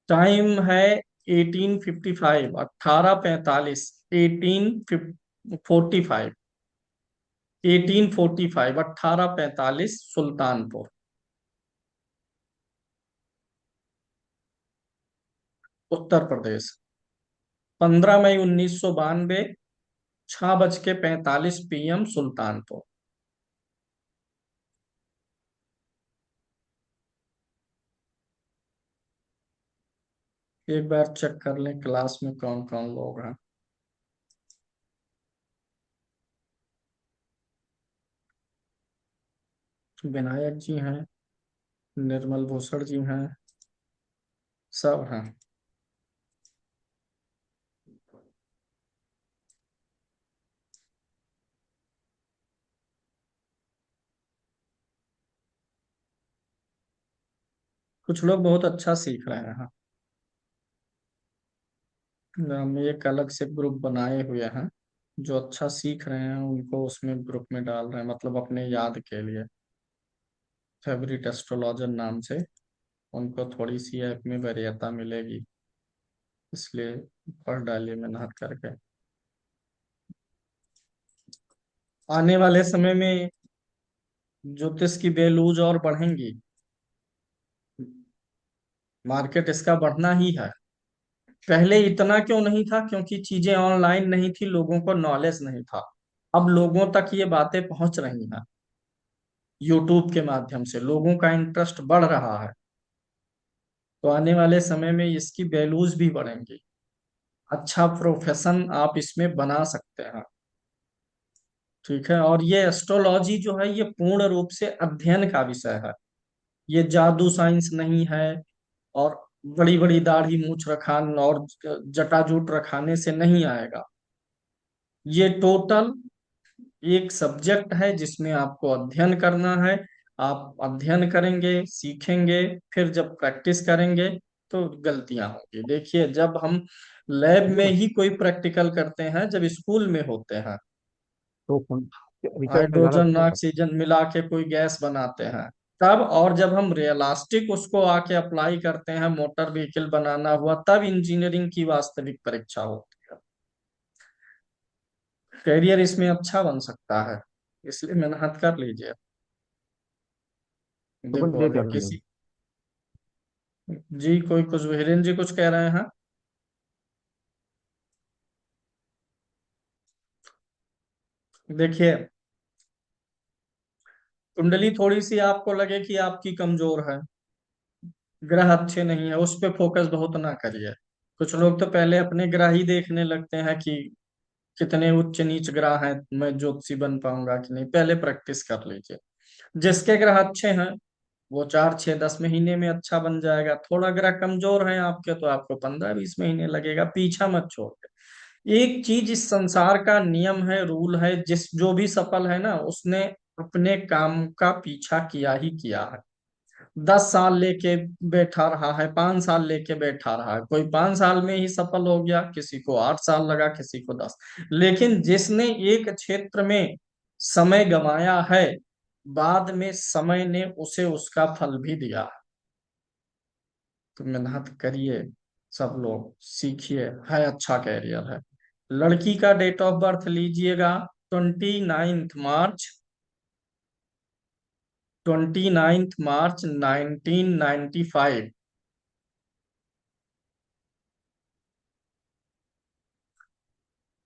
टाइम है 1855, 1845। 1845, 1845, 1845 सुल्तानपुर। उत्तर प्रदेश। 15 मई 1992, 6:45 PM, सुल्तानपुर। एक बार चेक कर लें क्लास में कौन कौन लोग हैं। विनायक जी हैं, निर्मल भूषण जी हैं, सब हैं। कुछ लोग बहुत अच्छा सीख रहे हैं। हम एक अलग से ग्रुप बनाए हुए हैं, जो अच्छा सीख रहे हैं उनको उसमें ग्रुप में डाल रहे हैं, मतलब अपने याद के लिए। फेवरिट एस्ट्रोलॉजर नाम से उनको थोड़ी सी ऐप में वरीयता मिलेगी, इसलिए पढ़ डालिए मेहनत करके। आने वाले समय में ज्योतिष की बेलूज और बढ़ेंगी। मार्केट इसका बढ़ना ही है। पहले इतना क्यों नहीं था? क्योंकि चीजें ऑनलाइन नहीं थी, लोगों को नॉलेज नहीं था। अब लोगों तक ये बातें पहुंच रही हैं। यूट्यूब के माध्यम से लोगों का इंटरेस्ट बढ़ रहा है, तो आने वाले समय में इसकी वैल्यूज भी बढ़ेंगी। अच्छा प्रोफेशन आप इसमें बना सकते हैं। ठीक है। और ये एस्ट्रोलॉजी जो है ये पूर्ण रूप से अध्ययन का विषय है। ये जादू साइंस नहीं है। और बड़ी बड़ी दाढ़ी मूछ रखान और जटाजूट रखाने से नहीं आएगा। ये टोटल एक सब्जेक्ट है जिसमें आपको अध्ययन करना है। आप अध्ययन करेंगे, सीखेंगे, फिर जब प्रैक्टिस करेंगे तो गलतियां होंगी। देखिए, जब हम लैब में ही कोई प्रैक्टिकल करते हैं, जब स्कूल में होते हैं, तो फोन रिचार्ज का ज्यादा हाइड्रोजन होता है। ऑक्सीजन मिला के कोई गैस बनाते हैं तब, और जब हम रियलिस्टिक उसको आके अप्लाई करते हैं, मोटर व्हीकल बनाना हुआ, तब इंजीनियरिंग की वास्तविक परीक्षा होती है। करियर इसमें अच्छा बन सकता है, इसलिए मेहनत कर लीजिए। तो अपन देखो, दे क्या अगर लेंगे? किसी जी, कोई कुछ वीरेन जी कुछ कह रहे हैं। देखिए, कुंडली थोड़ी सी आपको लगे कि आपकी कमजोर है, ग्रह अच्छे नहीं है, उस पे फोकस बहुत ना करिए। कुछ लोग तो पहले अपने ग्रह ही देखने लगते हैं कि कितने उच्च नीच ग्रह हैं, मैं ज्योतिषी बन पाऊंगा कि नहीं। पहले प्रैक्टिस कर लीजिए। जिसके ग्रह अच्छे हैं वो 4 6 10 महीने में अच्छा बन जाएगा। थोड़ा ग्रह कमजोर है आपके तो आपको 15 20 महीने लगेगा। पीछा मत छोड़िए। एक चीज इस संसार का नियम है, रूल है, जिस जो भी सफल है ना, उसने अपने काम का पीछा किया ही किया है। 10 साल लेके बैठा रहा है, 5 साल लेके बैठा रहा है, कोई 5 साल में ही सफल हो गया, किसी को 8 साल लगा, किसी को 10। लेकिन जिसने एक क्षेत्र में समय गंवाया है, बाद में समय ने उसे उसका फल भी दिया। तो मेहनत करिए, सब लोग सीखिए, है अच्छा कैरियर है। लड़की का डेट ऑफ बर्थ लीजिएगा। 29 मार्च, 29 मार्च 1995।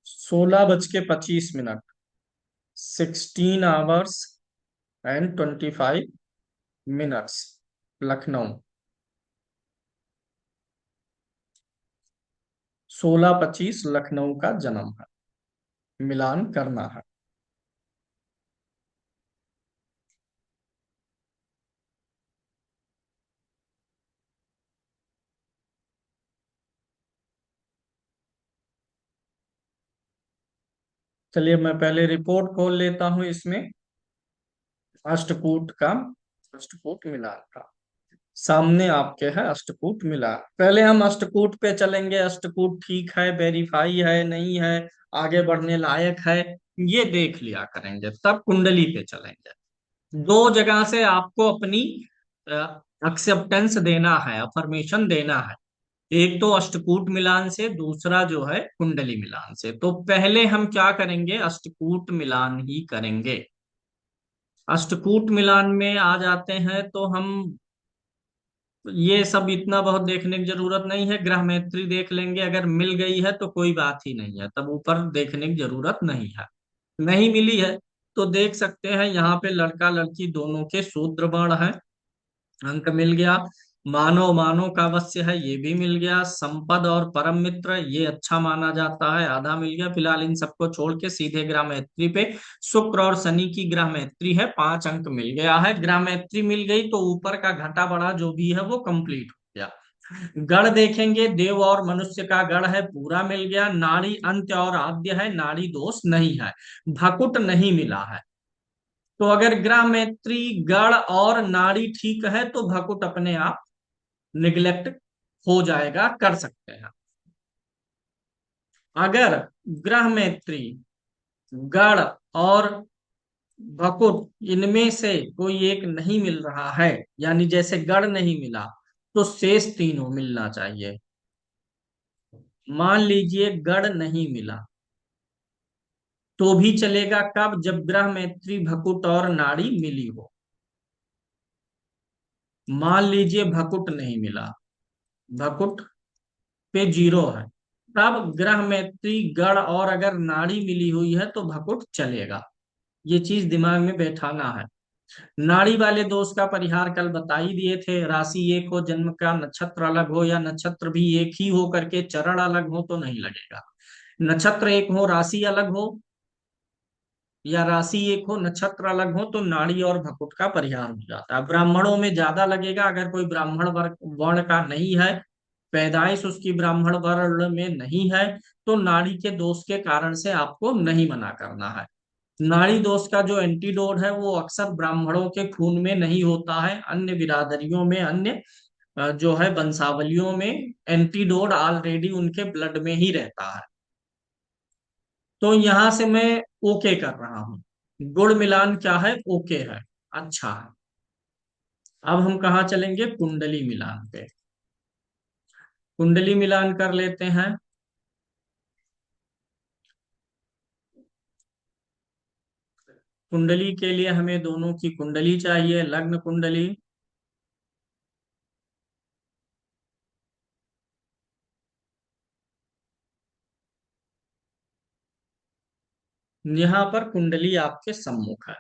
16:25, 16 hours and 25 minutes, Lucknow. 16:25 Lucknow का जन्म है। मिलान करना है। चलिए, मैं पहले रिपोर्ट खोल लेता हूं इसमें, अष्टकूट का, अष्टकूट मिलान का। सामने आपके है अष्टकूट मिलान। पहले हम अष्टकूट पे चलेंगे, अष्टकूट ठीक है, वेरीफाई है नहीं है, आगे बढ़ने लायक है, ये देख लिया करेंगे, तब कुंडली पे चलेंगे। दो जगह से आपको अपनी एक्सेप्टेंस देना है, अफर्मेशन देना है। एक तो अष्टकूट मिलान से, दूसरा जो है कुंडली मिलान से। तो पहले हम क्या करेंगे? अष्टकूट मिलान ही करेंगे। अष्टकूट मिलान में आ जाते हैं तो हम ये सब इतना बहुत देखने की जरूरत नहीं है, ग्रह मैत्री देख लेंगे, अगर मिल गई है तो कोई बात ही नहीं है, तब ऊपर देखने की जरूरत नहीं है। नहीं मिली है तो देख सकते हैं, यहाँ पे लड़का लड़की दोनों के शूद्र वर्ण है, अंक मिल गया। मानव मानव का अवश्य है, ये भी मिल गया। संपद और परम मित्र ये अच्छा माना जाता है, आधा मिल गया। फिलहाल इन सबको छोड़ के सीधे ग्रह मैत्री पे, शुक्र और शनि की ग्रह मैत्री है, 5 अंक मिल गया है। ग्रह मैत्री मिल गई तो ऊपर का घटा बढ़ा जो भी है वो कंप्लीट हो गया। गण देखेंगे, देव और मनुष्य का गण है, पूरा मिल गया। नाड़ी अंत्य और आद्य है, नाड़ी दोष नहीं है। भकुट नहीं मिला है। तो अगर ग्रह मैत्री गण और नाड़ी ठीक है तो भकुट अपने आप निग्लेक्ट हो जाएगा, कर सकते हैं। अगर ग्रह मैत्री गण और भकुट इनमें से कोई एक नहीं मिल रहा है, यानी जैसे गण नहीं मिला तो शेष तीनों मिलना चाहिए। मान लीजिए गण नहीं मिला तो भी चलेगा, कब? जब ग्रह मैत्री भकुट और नाड़ी मिली हो। मान लीजिए भकुट नहीं मिला, भकुट पे 0 है, तब ग्रह मैत्री गण और अगर नाड़ी मिली हुई है तो भकुट चलेगा। ये चीज दिमाग में बैठाना है। नाड़ी वाले दोष का परिहार कल बता ही दिए थे, राशि एक हो, जन्म का नक्षत्र अलग हो, या नक्षत्र भी एक ही हो करके चरण अलग हो तो नहीं लगेगा। नक्षत्र एक हो, राशि अलग हो, या राशि एक हो, नक्षत्र अलग हो, तो नाड़ी और भकुट का परिहार हो जाता है। ब्राह्मणों में ज्यादा लगेगा, अगर कोई ब्राह्मण वर्ग वर्ण का नहीं है, पैदाइश उसकी ब्राह्मण वर्ण में नहीं है, तो नाड़ी के दोष के कारण से आपको नहीं मना करना है। नाड़ी दोष का जो एंटीडोट है वो अक्सर ब्राह्मणों के खून में नहीं होता है, अन्य बिरादरियों में, अन्य जो है वंशावलियों में एंटीडोट ऑलरेडी उनके ब्लड में ही रहता है। तो यहां से मैं ओके कर रहा हूं, गुण मिलान क्या है, ओके है, अच्छा है। अब हम कहाँ चलेंगे? कुंडली मिलान पे। कुंडली मिलान कर लेते हैं। कुंडली के लिए हमें दोनों की कुंडली चाहिए, लग्न कुंडली। यहाँ पर कुंडली आपके सम्मुख है।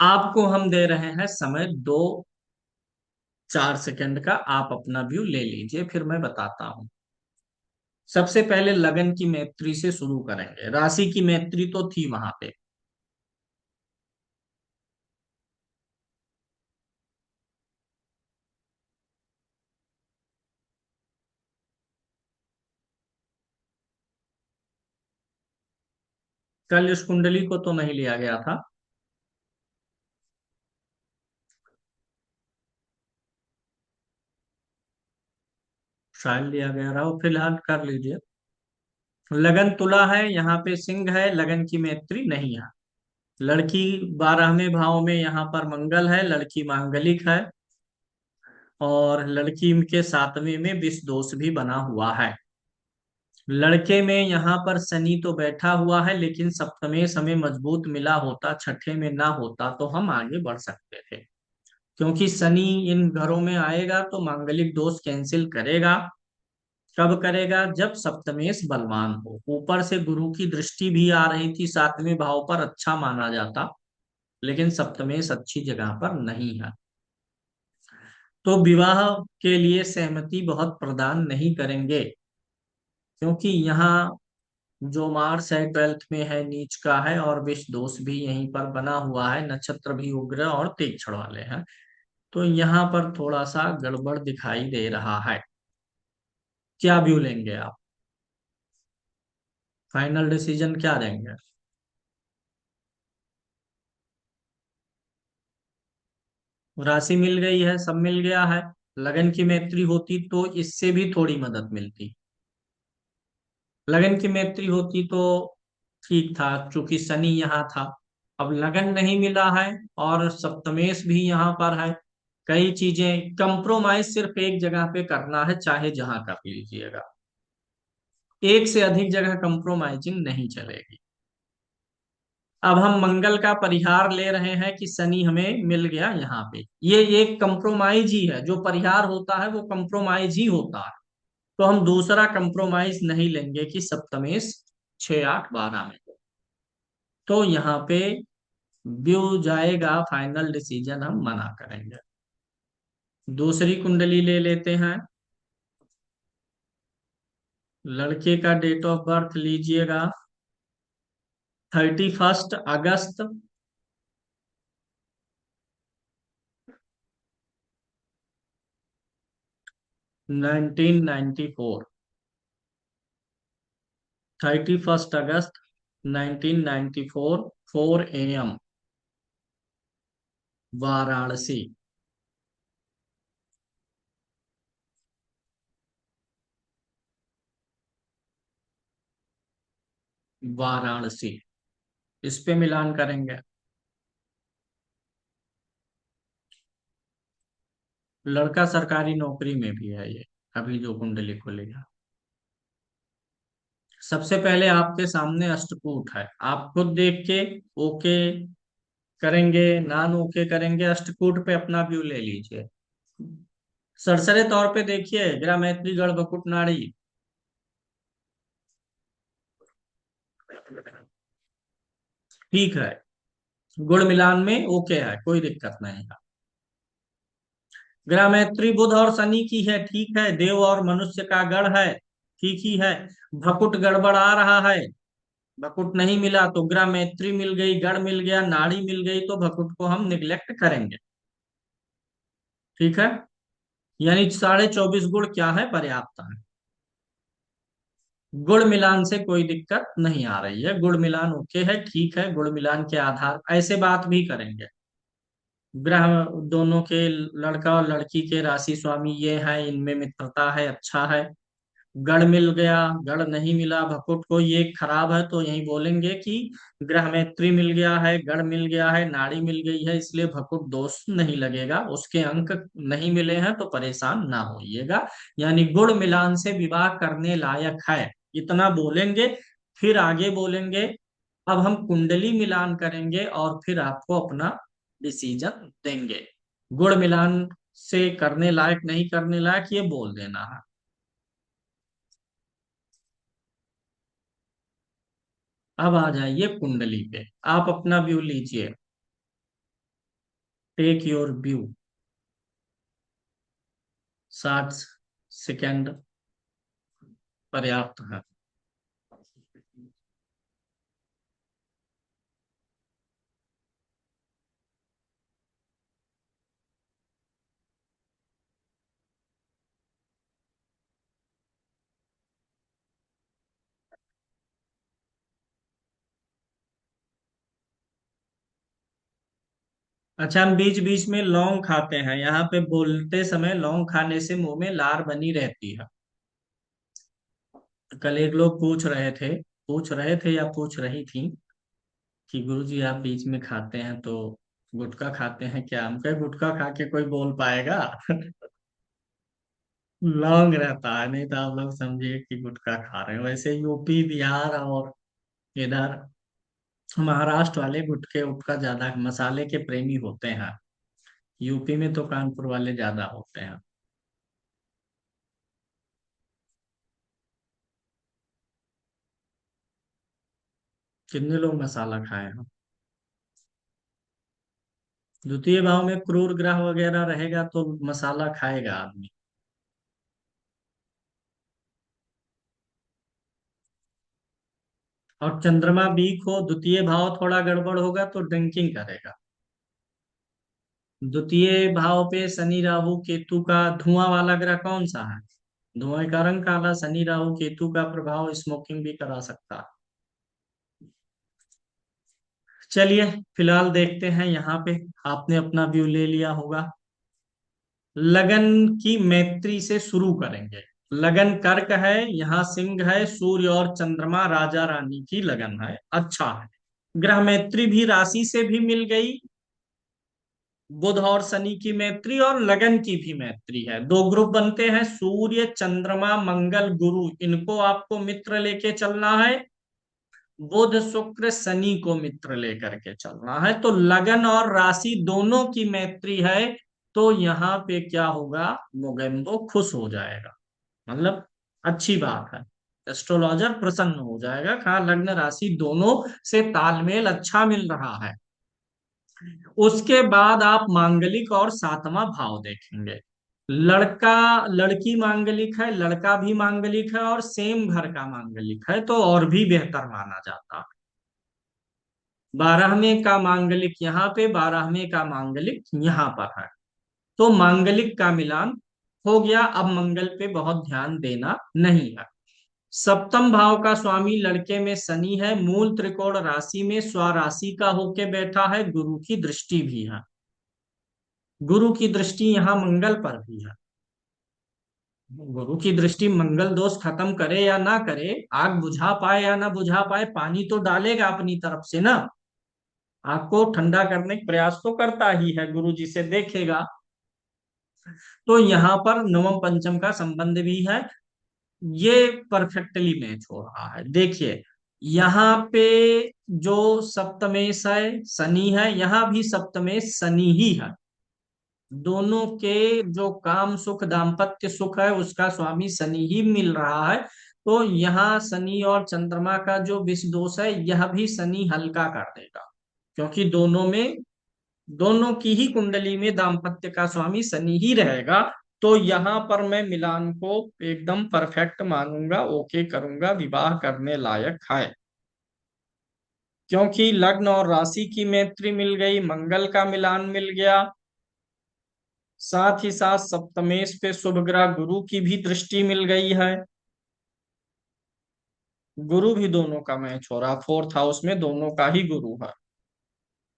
आपको हम दे रहे हैं समय 2-4 सेकंड का, आप अपना व्यू ले लीजिए, फिर मैं बताता हूँ। सबसे पहले लगन की मैत्री से शुरू करेंगे, राशि की मैत्री तो थी वहां पे। कल इस कुंडली को तो नहीं लिया गया था, शायद लिया गया रहा हो, फिलहाल कर लीजिए। लगन तुला है, यहाँ पे सिंह है, लगन की मैत्री नहीं है। लड़की 12वें भाव में यहाँ पर मंगल है, लड़की मांगलिक है, और लड़की के 7वें में विष दोष भी बना हुआ है। लड़के में यहाँ पर शनि तो बैठा हुआ है, लेकिन सप्तमे समय मजबूत मिला होता, छठे में ना होता तो हम आगे बढ़ सकते थे। क्योंकि शनि इन घरों में आएगा तो मांगलिक दोष कैंसिल करेगा। कब करेगा? जब सप्तमेश बलवान हो। ऊपर से गुरु की दृष्टि भी आ रही थी 7वें भाव पर, अच्छा माना जाता, लेकिन सप्तमेश अच्छी जगह पर नहीं है। तो विवाह के लिए सहमति बहुत प्रदान नहीं करेंगे, क्योंकि यहाँ जो मार्स है 12th में है, नीच का है, और विष दोष भी यहीं पर बना हुआ है, नक्षत्र भी उग्र और तीक्ष्ण वाले हैं। तो यहाँ पर थोड़ा सा गड़बड़ दिखाई दे रहा है। क्या व्यू लेंगे आप? फाइनल डिसीजन क्या देंगे? राशि मिल गई है, सब मिल गया है। लगन की मैत्री होती तो इससे भी थोड़ी मदद मिलती। लगन की मैत्री होती तो ठीक था, चूंकि शनि यहाँ था। अब लगन नहीं मिला है और सप्तमेश भी यहाँ पर है। कई चीजें कंप्रोमाइज सिर्फ एक जगह पे करना है, चाहे जहां कर लीजिएगा, एक से अधिक जगह कंप्रोमाइजिंग नहीं चलेगी। अब हम मंगल का परिहार ले रहे हैं कि शनि हमें मिल गया यहाँ पे। ये एक कंप्रोमाइज ही है, जो परिहार होता है वो कंप्रोमाइज ही होता है। तो हम दूसरा कंप्रोमाइज नहीं लेंगे कि सप्तमेश 6 8 12 में। तो यहाँ पे व्यू जाएगा, फाइनल डिसीजन हम मना करेंगे। दूसरी कुंडली ले लेते हैं। लड़के का डेट ऑफ बर्थ लीजिएगा 31 अगस्त 1994। 31 अगस्त 1994, 4 AM, वाराणसी। वाराणसी, इस पे मिलान करेंगे। लड़का सरकारी नौकरी में भी है ये, अभी जो कुंडली खुलेगा। सबसे पहले आपके सामने अष्टकूट है, आप खुद देख के ओके करेंगे, नॉन ओके करेंगे, अष्टकूट पे अपना व्यू ले लीजिए। सरसरे तौर पे देखिए, ग्रह मैत्री गढ़ बकुट नाड़ी। ठीक है, गुण मिलान में ओके है, कोई दिक्कत नहीं है। ग्रह मैत्री बुध और शनि की है, ठीक है। देव और मनुष्य का गढ़ है, ठीक ही है। भकुट गड़बड़ आ रहा है, भकुट नहीं मिला तो ग्रह मैत्री मिल गई, गढ़ मिल गया, नाड़ी मिल गई, तो भकुट को हम निग्लेक्ट करेंगे। ठीक है, यानी 24.5 गुण क्या है, पर्याप्त है। गुण मिलान से कोई दिक्कत नहीं आ रही है, गुण मिलान ओके है, ठीक है। गुण मिलान के आधार ऐसे बात भी करेंगे। ग्रह दोनों के, लड़का और लड़की के राशि स्वामी ये हैं, इनमें मित्रता है, अच्छा है। गढ़ मिल गया, गढ़ नहीं मिला भकुट को, ये खराब है, तो यही बोलेंगे कि ग्रह मैत्री मिल गया है, गढ़ मिल गया है, नाड़ी मिल गई है, इसलिए भकुट दोष नहीं लगेगा, उसके अंक नहीं मिले हैं तो परेशान ना होइएगा। यानी गुण मिलान से विवाह करने लायक है, इतना बोलेंगे। फिर आगे बोलेंगे, अब हम कुंडली मिलान करेंगे और फिर आपको अपना डिसीजन देंगे। गुण मिलान से करने लायक नहीं करने लायक ये बोल देना है। अब आ जाइए कुंडली पे, आप अपना व्यू लीजिए। Take your view. 60 सेकेंड पर्याप्त है। अच्छा, हम बीच बीच में लौंग खाते हैं, यहाँ पे बोलते समय लौंग खाने से मुंह में लार बनी रहती है। कल एक लोग पूछ रहे थे या पूछ रही थी कि गुरुजी आप बीच में खाते हैं तो गुटखा खाते हैं क्या? हम कहे गुटखा खा के कोई बोल पाएगा? लौंग रहता है, नहीं तो आप लोग समझिए कि गुटखा खा रहे हैं। वैसे यूपी बिहार और इधर महाराष्ट्र वाले गुटखे उटखा ज्यादा मसाले के प्रेमी होते हैं। यूपी में तो कानपुर वाले ज्यादा होते हैं। कितने लोग मसाला खाए हैं? द्वितीय भाव में क्रूर ग्रह वगैरह रहेगा तो मसाला खाएगा आदमी। और चंद्रमा वीक हो, द्वितीय भाव थोड़ा गड़बड़ होगा तो ड्रिंकिंग करेगा। द्वितीय भाव पे शनि राहु केतु का, धुआं वाला ग्रह कौन सा है? धुआं का रंग काला, शनि राहु केतु का प्रभाव स्मोकिंग भी करा सकता है। चलिए फिलहाल देखते हैं यहाँ पे, आपने अपना व्यू ले लिया होगा। लगन की मैत्री से शुरू करेंगे। लगन कर्क है, यहाँ सिंह है, सूर्य और चंद्रमा राजा रानी की लगन है, अच्छा है। ग्रह मैत्री भी राशि से भी मिल गई, बुध और शनि की मैत्री और लगन की भी मैत्री है। दो ग्रुप बनते हैं, सूर्य चंद्रमा मंगल गुरु, इनको आपको मित्र लेके चलना है। बुध शुक्र शनि को मित्र लेकर के चलना है, तो लगन और राशि दोनों की मैत्री है। तो यहाँ पे क्या होगा, मोगेम्बो खुश हो जाएगा, मतलब अच्छी बात है। एस्ट्रोलॉजर प्रसन्न हो जाएगा, हाँ लग्न राशि दोनों से तालमेल अच्छा मिल रहा है। उसके बाद आप मांगलिक और सातवां भाव देखेंगे। लड़का लड़की मांगलिक है, लड़का भी मांगलिक है और सेम घर का मांगलिक है, तो और भी बेहतर माना जाता है। 12वें का मांगलिक यहाँ पे, 12वें का मांगलिक यहाँ पर है, तो मांगलिक का मिलान हो गया। अब मंगल पे बहुत ध्यान देना नहीं है। सप्तम भाव का स्वामी लड़के में शनि है, मूल त्रिकोण राशि में स्वराशि का होके बैठा है, गुरु की दृष्टि भी है। गुरु की दृष्टि यहाँ मंगल पर भी है। गुरु की दृष्टि मंगल दोष खत्म करे या ना करे, आग बुझा पाए या ना बुझा पाए, पानी तो डालेगा अपनी तरफ से ना, आग को ठंडा करने का प्रयास तो करता ही है, गुरु जी से देखेगा। तो यहाँ पर नवम पंचम का संबंध भी है, ये परफेक्टली मैच हो रहा है। देखिए यहाँ पे जो सप्तमेश है शनि है, यहाँ भी सप्तमेश शनि ही है। दोनों के जो काम सुख दाम्पत्य सुख है उसका स्वामी शनि ही मिल रहा है। तो यहाँ शनि और चंद्रमा का जो विष दोष है यह भी शनि हल्का कर देगा, क्योंकि दोनों की ही कुंडली में दाम्पत्य का स्वामी शनि ही रहेगा। तो यहाँ पर मैं मिलान को एकदम परफेक्ट मानूंगा, ओके करूंगा, विवाह करने लायक है। क्योंकि लग्न और राशि की मैत्री मिल गई, मंगल का मिलान मिल गया, साथ ही साथ सप्तमेश पे शुभ ग्रह गुरु की भी दृष्टि मिल गई है। गुरु भी दोनों का मैच हो रहा, फोर्थ हाउस में दोनों का ही गुरु है।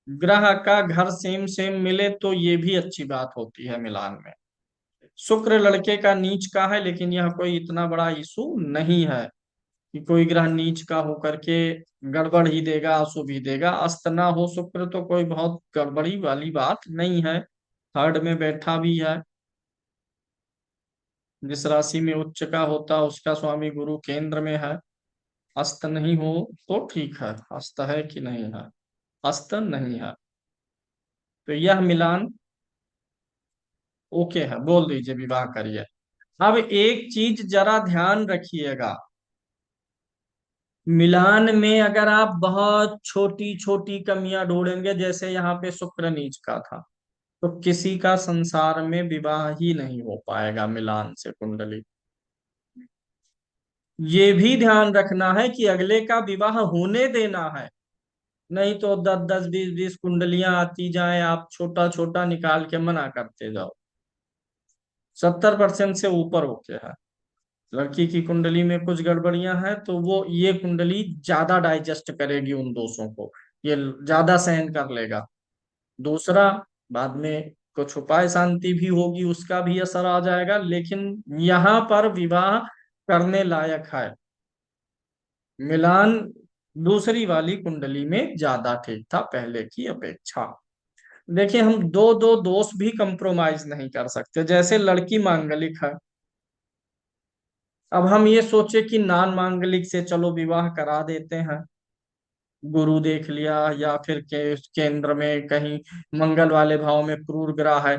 ग्रह का घर सेम सेम मिले तो ये भी अच्छी बात होती है मिलान में। शुक्र लड़के का नीच का है, लेकिन यह कोई इतना बड़ा इशू नहीं है कि कोई ग्रह नीच का होकर के गड़बड़ ही देगा, अशुभ ही देगा। अस्त ना हो शुक्र तो कोई बहुत गड़बड़ी वाली बात नहीं है, थर्ड में बैठा भी है। जिस राशि में उच्च का होता उसका स्वामी गुरु केंद्र में है। अस्त नहीं हो तो ठीक है, अस्त है कि नहीं है, अस्त नहीं है, तो यह मिलान ओके है, बोल दीजिए विवाह करिए। अब एक चीज जरा ध्यान रखिएगा, मिलान में अगर आप बहुत छोटी छोटी कमियां ढूंढेंगे, जैसे यहाँ पे शुक्र नीच का था, तो किसी का संसार में विवाह ही नहीं हो पाएगा मिलान से कुंडली। ये भी ध्यान रखना है कि अगले का विवाह होने देना है, नहीं तो 10 10 20 20 कुंडलियां आती जाएं, आप छोटा छोटा निकाल के मना करते जाओ। 70% से ऊपर होके है। लड़की की कुंडली में कुछ गड़बड़ियां हैं तो वो ये कुंडली ज्यादा डाइजेस्ट करेगी उन दोषों को, ये ज्यादा सहन कर लेगा। दूसरा, बाद में कुछ उपाय शांति भी होगी, उसका भी असर आ जाएगा, लेकिन यहाँ पर विवाह करने लायक है। मिलान दूसरी वाली कुंडली में ज्यादा ठीक था पहले की अपेक्षा। देखिए हम दो दो दोष भी कंप्रोमाइज नहीं कर सकते, जैसे लड़की मांगलिक है, अब हम ये सोचे कि नान मांगलिक से चलो विवाह करा देते हैं, गुरु देख लिया या फिर केंद्र में कहीं मंगल वाले भाव में क्रूर ग्रह है,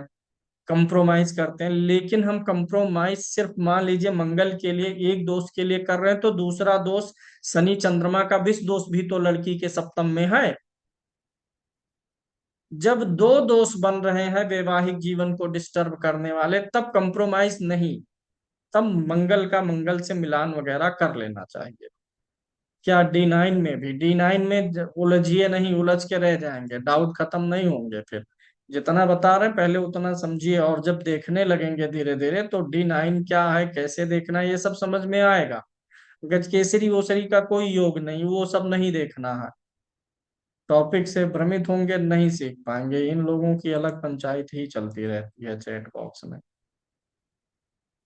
कंप्रोमाइज करते हैं। लेकिन हम कंप्रोमाइज सिर्फ मान लीजिए मंगल के लिए, एक दोष के लिए कर रहे हैं, तो दूसरा दोष शनि चंद्रमा का विष दोष भी तो लड़की के सप्तम में है। जब दो दोष बन रहे हैं वैवाहिक जीवन को डिस्टर्ब करने वाले, तब कंप्रोमाइज नहीं, तब मंगल का मंगल से मिलान वगैरह कर लेना चाहिए। क्या D9 में भी, D9 में उलझिए नहीं, उलझ के रह जाएंगे, डाउट खत्म नहीं होंगे। फिर जितना बता रहे हैं पहले उतना समझिए, और जब देखने लगेंगे धीरे धीरे तो D9 क्या है, कैसे देखना है, ये सब समझ में आएगा। गज केसरी वोसरी का कोई योग नहीं, वो सब नहीं देखना है। टॉपिक से भ्रमित होंगे, नहीं सीख पाएंगे। इन लोगों की अलग पंचायत ही चलती रहती है चैट बॉक्स में,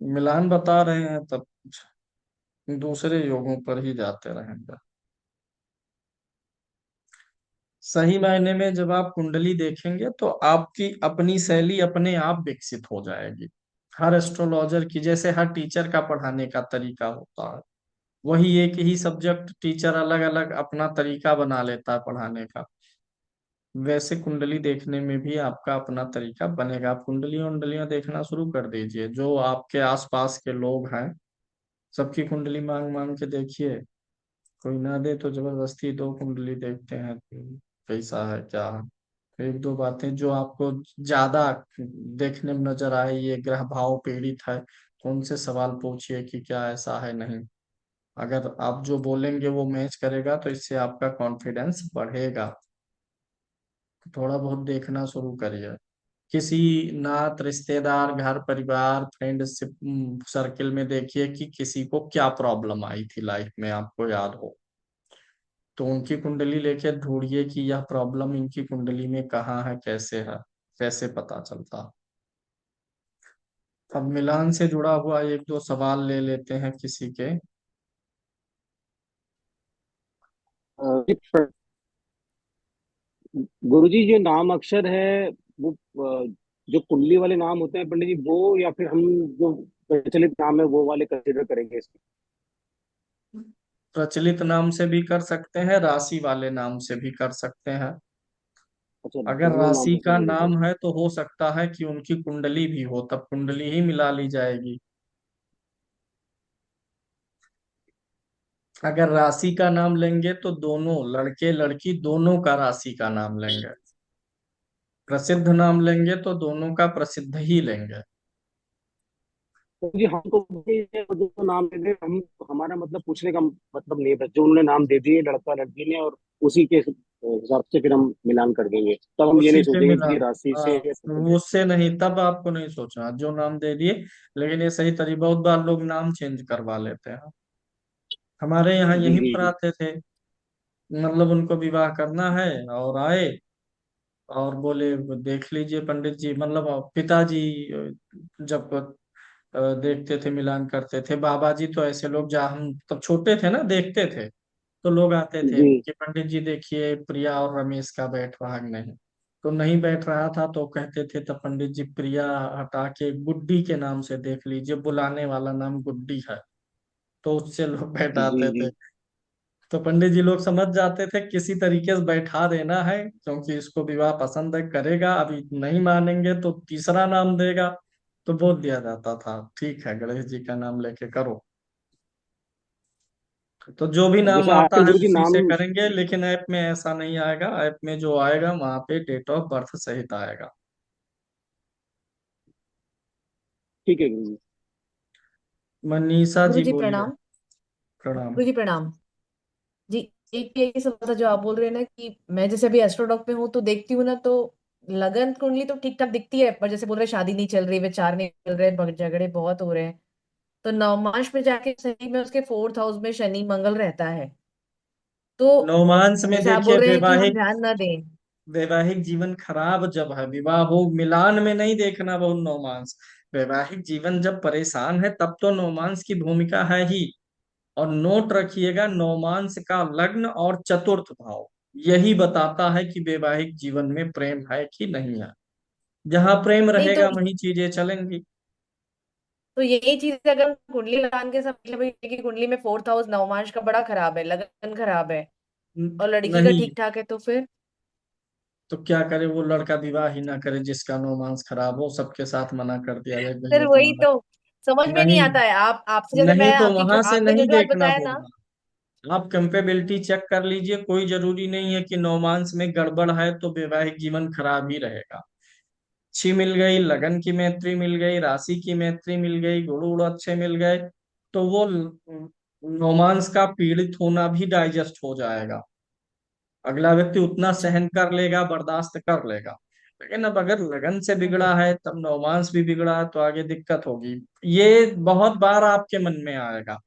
मिलान बता रहे हैं तब दूसरे योगों पर ही जाते रहेंगे। सही मायने में जब आप कुंडली देखेंगे तो आपकी अपनी शैली अपने आप विकसित हो जाएगी। हर एस्ट्रोलॉजर की, जैसे हर टीचर का पढ़ाने का तरीका होता है, वही एक ही सब्जेक्ट टीचर अलग अलग अपना तरीका बना लेता है पढ़ाने का। वैसे कुंडली देखने में भी आपका अपना तरीका बनेगा। आप कुंडलियां उंडलियां देखना शुरू कर दीजिए, जो आपके आसपास के लोग हैं सबकी कुंडली मांग मांग के देखिए। कोई ना दे तो जबरदस्ती दो कुंडली देखते हैं कैसा है क्या है। फिर एक दो बातें जो आपको ज्यादा देखने में नजर आए, ये ग्रह भाव पीड़ित है, तो उनसे सवाल पूछिए कि क्या ऐसा है नहीं। अगर आप जो बोलेंगे वो मैच करेगा तो इससे आपका कॉन्फिडेंस बढ़ेगा। थोड़ा बहुत देखना शुरू करिए। किसी नात रिश्तेदार घर परिवार फ्रेंडशिप सर्किल में देखिए कि किसी को क्या प्रॉब्लम आई थी लाइफ में, आपको याद हो तो उनकी कुंडली लेके ढूंढिए कि यह प्रॉब्लम इनकी कुंडली में कहाँ है, कैसे है, कैसे पता चलता। अब मिलान से जुड़ा हुआ एक दो सवाल ले लेते हैं किसी के। गुरुजी जो नाम अक्षर है वो जो कुंडली वाले नाम होते हैं पंडित जी, वो या फिर हम जो प्रचलित नाम है वो वाले कंसिडर करेंगे इसमें? प्रचलित नाम से भी कर सकते हैं, राशि वाले नाम से भी कर सकते हैं। अच्छा, अगर दोनों राशि नामों से का भी होगा। नाम है तो हो सकता है कि उनकी कुंडली भी हो, तब कुंडली ही मिला ली जाएगी। अगर राशि का नाम लेंगे तो दोनों लड़के लड़की दोनों का राशि का नाम लेंगे। प्रसिद्ध नाम लेंगे तो दोनों का प्रसिद्ध ही लेंगे। तो जी हमको जो नाम दे दे हम, हमारा मतलब पूछने का मतलब नहीं है, जो उन्होंने नाम दे दिए लड़का लड़की ने, और उसी के हिसाब से फिर हम मिलान कर देंगे, तब हम ये उसी नहीं के सोचेंगे मिला। कि राशि हाँ, से या संबंध है। उससे नहीं, तब आपको नहीं सोचना, जो नाम दे दिए। लेकिन ये सही तरीका, बहुत बार लोग नाम चेंज करवा लेते हैं। हमारे यहाँ जी यहीं जी पर जी। आते थे, मतलब उनको विवाह करना है और आए और बोले देख लीजिए पंडित जी, मतलब पिताजी जब देखते थे मिलान करते थे। बाबा जी तो ऐसे लोग, जहाँ हम तब छोटे थे ना देखते थे, तो लोग आते थे जी कि पंडित जी देखिए प्रिया और रमेश का बैठ रहा है नहीं। तो नहीं बैठ रहा था तो कहते थे, तब पंडित जी प्रिया हटा के गुड्डी के नाम से देख लीजिए, बुलाने वाला नाम गुड्डी है, तो उससे लोग जी बैठाते थे। जी। तो पंडित जी लोग समझ जाते थे किसी तरीके से बैठा देना है, क्योंकि इसको विवाह पसंद है, करेगा। अभी नहीं मानेंगे तो तीसरा नाम देगा, तो बोल दिया जाता था ठीक है गणेश जी का नाम लेके करो। तो जो भी नाम जैसे आता आजकल है गुरु जी उसी नाम, से करेंगे, लेकिन ऐप में ऐसा नहीं आएगा। ऐप में जो आएगा वहां पे डेट ऑफ बर्थ सहित आएगा। ठीक है गुरु जी। मनीषा गुरु जी जी बोलिए। प्रणाम। प्रणाम। गुरु जी प्रणाम। जी, एक ये सवाल था जो आप बोल रहे हैं ना कि मैं जैसे अभी एस्ट्रोडॉक में हूँ तो देखती हूँ ना, तो लगन कुंडली तो ठीक ठाक दिखती है, पर जैसे बोल रहे हैं शादी नहीं चल रही, विचार नहीं चल रहे, झगड़े बहुत हो रहे हैं। तो नवमास में जाके सही में उसके फोर्थ हाउस में शनि मंगल रहता है, तो नवमांश में जैसे आप देखिए बोल रहे हैं कि हम वैवाहिक ध्यान ना दें। वैवाहिक जीवन खराब जब है, विवाह हो, मिलान में नहीं देखना बहुत नवमांस। वैवाहिक जीवन जब परेशान है तब तो नवमांस की भूमिका है ही। और नोट रखिएगा, नवमांस का लग्न और चतुर्थ भाव यही बताता है कि वैवाहिक जीवन में प्रेम है कि नहीं है। जहां प्रेम नहीं तो रहेगा वहीं चीजें चलेंगी। यही चीज अगर हम कुंडली लगान के समझ ले कि कुंडली में फोर्थ हाउस नवमांश का बड़ा खराब है, लगन खराब है, और लड़की का नहीं ठीक ठाक है, तो फिर तो क्या करे, वो लड़का विवाह ही ना करे जिसका नौमांस खराब हो, सबके साथ मना कर दिया जाए फिर भैया वही तुम्हारा। तो समझ में नहीं नहीं, आता है। आप आपसे जैसे नहीं मैं तो अभी जो वहां से आपने जो नहीं जो आज देखना बताया ना। होगा। आप कंपेबिलिटी चेक कर लीजिए, कोई जरूरी नहीं है कि नौमांस में गड़बड़ है तो वैवाहिक जीवन खराब ही रहेगा। अच्छी मिल गई, लगन की मैत्री मिल गई, राशि की मैत्री मिल गई, गुण गुण अच्छे मिल गए, तो वो नौमांस का पीड़ित होना भी डाइजेस्ट हो जाएगा। अगला व्यक्ति उतना अच्छा। सहन कर लेगा, बर्दाश्त कर लेगा। लेकिन अब अगर लगन से ओके। बिगड़ा है, तब नौमांस भी बिगड़ा है, तो आगे दिक्कत होगी। ये बहुत बार आपके मन में आएगा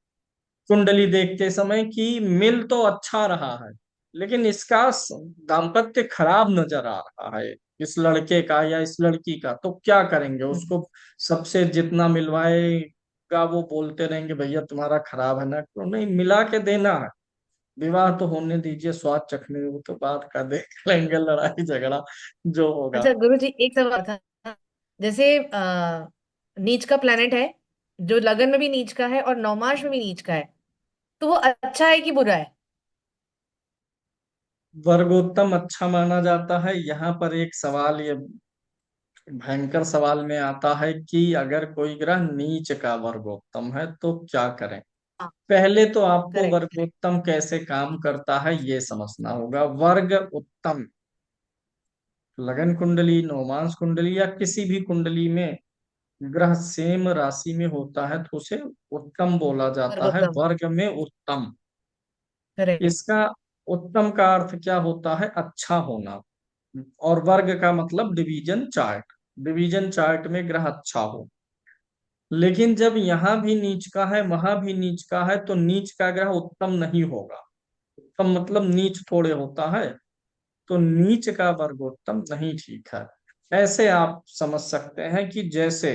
कुंडली देखते समय कि मिल तो अच्छा रहा है, लेकिन इसका दाम्पत्य खराब नजर आ रहा है, इस लड़के का या इस लड़की का, तो क्या करेंगे उसको। सबसे जितना मिलवाएगा वो बोलते रहेंगे भैया तुम्हारा खराब है ना, तो नहीं, मिला के देना है। विवाह तो होने दीजिए, स्वाद चखने वो तो बात का देख लेंगे, लड़ाई झगड़ा जो होगा। अच्छा गुरु जी, एक सवाल था। जैसे नीच का प्लेनेट है, जो लगन में भी नीच का है और नवमास में भी नीच का है, तो वो अच्छा है कि बुरा है? वर्गोत्तम अच्छा माना जाता है। यहाँ पर एक सवाल ये भयंकर सवाल में आता है कि अगर कोई ग्रह नीच का वर्गोत्तम है तो क्या करें। हाँ, पहले तो आपको करेक्ट। वर्गोत्तम कैसे काम करता है ये समझना होगा। वर्ग उत्तम लगन कुंडली, नवमांश कुंडली या किसी भी कुंडली में ग्रह सेम राशि में होता है तो उसे उत्तम बोला जाता है, वर्गोत्तम। वर्ग में उत्तम। करेक्ट। इसका उत्तम का अर्थ क्या होता है? अच्छा होना। और वर्ग का मतलब डिवीजन चार्ट, डिवीजन चार्ट में ग्रह अच्छा हो। लेकिन जब यहाँ भी नीच का है वहां भी नीच का है तो नीच का ग्रह उत्तम नहीं होगा। उत्तम मतलब नीच थोड़े होता है, तो नीच का वर्गोत्तम नहीं ठीक है। ऐसे आप समझ सकते हैं कि जैसे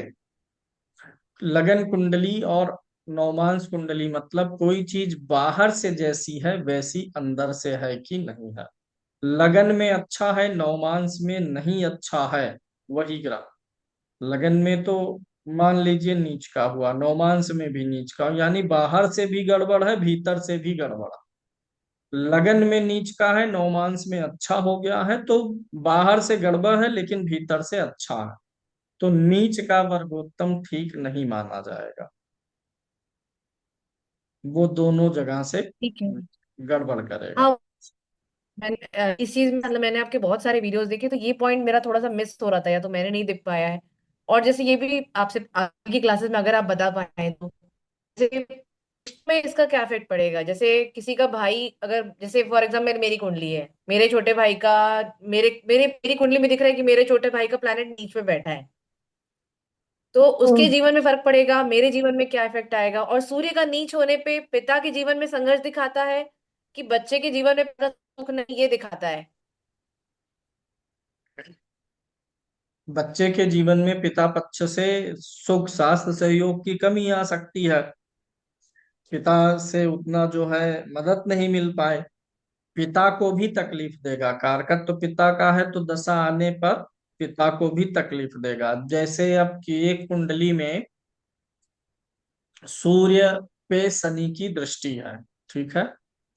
लगन कुंडली और नवमांश कुंडली मतलब कोई चीज बाहर से जैसी है वैसी अंदर से है कि नहीं है। लगन में अच्छा है, नवमांश में नहीं अच्छा है, वही ग्रह लगन में तो मान लीजिए नीच का हुआ, नवमांश में भी नीच का, यानी बाहर से भी गड़बड़ है भीतर से भी गड़बड़ है। लगन में नीच का है, नवमांश में अच्छा हो गया है, तो बाहर से गड़बड़ है लेकिन भीतर से अच्छा है, तो नीच का वर्गोत्तम ठीक नहीं माना जाएगा। वो दोनों जगह से ठीक है। गड़बड़ करेगा। हाँ, मैंने इस चीज में मतलब मैंने आपके बहुत सारे वीडियोस देखे, तो ये पॉइंट मेरा थोड़ा सा मिस हो रहा था या तो मैंने नहीं देख पाया है। और जैसे ये भी आपसे आगे की क्लासेस में अगर आप बता पाए तो जैसे में इसका क्या इफेक्ट पड़ेगा? जैसे किसी का भाई अगर, जैसे फॉर एग्जाम्पल मेरी कुंडली है, मेरे छोटे भाई का, मेरी कुंडली में दिख रहा है कि मेरे छोटे भाई का प्लैनेट नीच में बैठा है, तो उसके जीवन में फर्क पड़ेगा, मेरे जीवन में क्या इफेक्ट आएगा? और सूर्य का नीच होने पे पिता के जीवन में संघर्ष दिखाता है कि बच्चे के जीवन में पूरा सुख नहीं, ये दिखाता है? बच्चे के जीवन में पिता पक्ष से सुख शास्त्र सहयोग की कमी आ सकती है। पिता से उतना जो है मदद नहीं मिल पाए, पिता को भी तकलीफ देगा। कारकत्व तो पिता का है तो दशा आने पर पिता को भी तकलीफ देगा। जैसे अब की एक कुंडली में सूर्य पे शनि की दृष्टि है, ठीक है,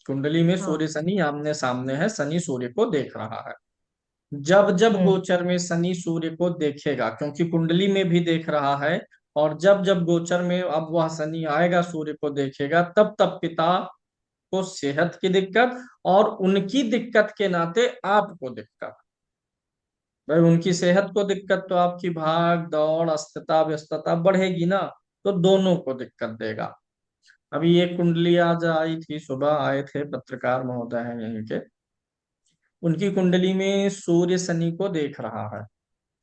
कुंडली में हाँ। सूर्य शनि आमने सामने है, शनि सूर्य को देख रहा है। जब जब हम्म। गोचर में शनि सूर्य को देखेगा, क्योंकि कुंडली में भी देख रहा है, और जब जब गोचर में अब वह शनि आएगा सूर्य को देखेगा, तब तब पिता को सेहत की दिक्कत, और उनकी दिक्कत के नाते आपको दिक्कत। भाई उनकी सेहत को दिक्कत तो आपकी भाग दौड़ अस्थिता व्यस्तता बढ़ेगी ना, तो दोनों को दिक्कत देगा। अभी एक कुंडली आज आई थी, सुबह आए थे पत्रकार महोदय हैं यहीं के, उनकी कुंडली में सूर्य शनि को देख रहा है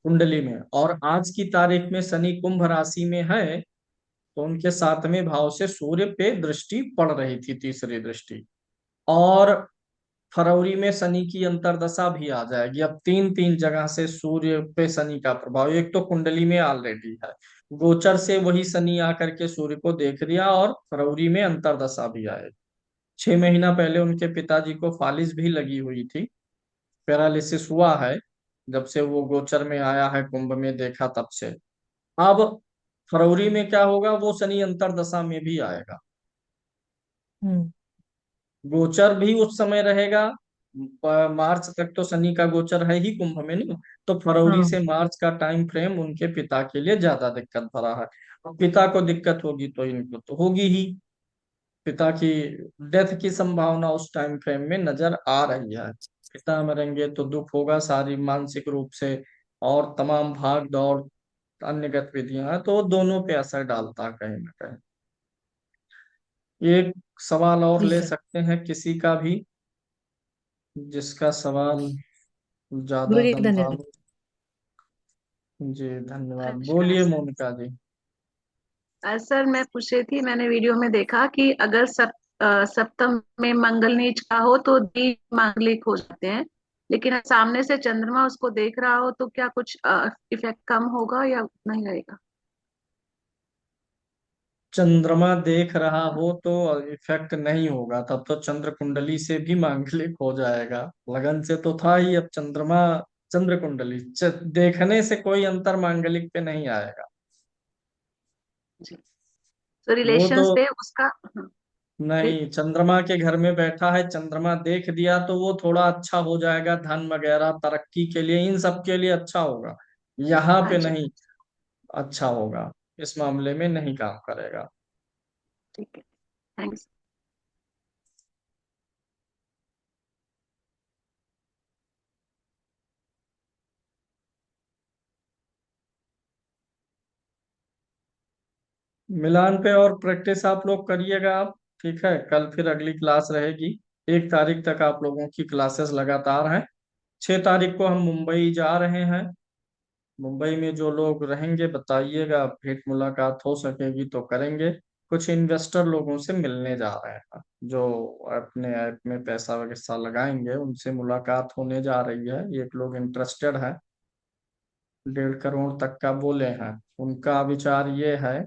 कुंडली में, और आज की तारीख में शनि कुंभ राशि में है, तो उनके सातवें भाव से सूर्य पे दृष्टि पड़ रही थी, तीसरी दृष्टि। और फरवरी में शनि की अंतर्दशा भी आ जाएगी। अब तीन तीन जगह से सूर्य पे शनि का प्रभाव, एक तो कुंडली में ऑलरेडी है, गोचर से वही शनि आकर के सूर्य को देख लिया, और फरवरी में अंतर्दशा भी आएगी। 6 महीना पहले उनके पिताजी को फालिज भी लगी हुई थी, पैरालिसिस हुआ है, जब से वो गोचर में आया है कुंभ में देखा तब से। अब फरवरी में क्या होगा, वो शनि अंतरदशा में भी आएगा। हम्म। गोचर भी उस समय रहेगा। मार्च तक तो शनि का गोचर है ही कुंभ में ना, तो फरवरी हाँ। से मार्च का टाइम फ्रेम उनके पिता के लिए ज्यादा दिक्कत भरा है। अब पिता को दिक्कत होगी तो इनको तो होगी ही। पिता की डेथ की संभावना उस टाइम फ्रेम में नजर आ रही है। पिता मरेंगे तो दुख होगा सारी मानसिक रूप से, और तमाम भाग दौड़ अन्य गतिविधियां हैं, तो वो दोनों पे असर डालता है कहीं ना कहीं। एक सवाल और जी ले सर। सकते हैं किसी का भी, जिसका सवाल ज्यादा गुरु जी दम धन्यवाद। भाव। जी धन्यवाद, अच्छा बोलिए सर। मोनिका जी। सर मैं पूछ रही थी, मैंने वीडियो में देखा कि अगर सप्तम में मंगल नीच का हो तो द्वि मांगलिक हो जाते हैं, लेकिन सामने से चंद्रमा उसको देख रहा हो तो क्या कुछ इफेक्ट कम होगा या नहीं रहेगा? चंद्रमा देख रहा हो तो इफेक्ट नहीं होगा, तब तो चंद्र कुंडली से भी मांगलिक हो जाएगा। लगन से तो था ही, अब चंद्रमा चंद्र कुंडली देखने से कोई अंतर मांगलिक पे नहीं आएगा। जी। तो वो रिलेशन तो से उसका। हाँ। नहीं, चंद्रमा के घर में बैठा है, चंद्रमा देख दिया तो वो थोड़ा अच्छा हो जाएगा, धन वगैरह तरक्की के लिए, इन सब के लिए अच्छा होगा। यहाँ पे अच्छा, नहीं अच्छा होगा, इस मामले में नहीं काम करेगा। ठीक है, थैंक्स। मिलान पे और प्रैक्टिस आप लोग करिएगा आप। ठीक है, कल फिर अगली क्लास रहेगी। 1 तारीख तक आप लोगों की क्लासेस लगातार हैं। 6 तारीख को हम मुंबई जा रहे हैं। मुंबई में जो लोग रहेंगे बताइएगा, भेंट मुलाकात हो सकेगी तो करेंगे। कुछ इन्वेस्टर लोगों से मिलने जा रहे हैं, जो अपने ऐप में पैसा वैसा लगाएंगे, उनसे मुलाकात होने जा रही है। एक लोग इंटरेस्टेड है, 1.5 करोड़ तक का बोले हैं। उनका विचार ये है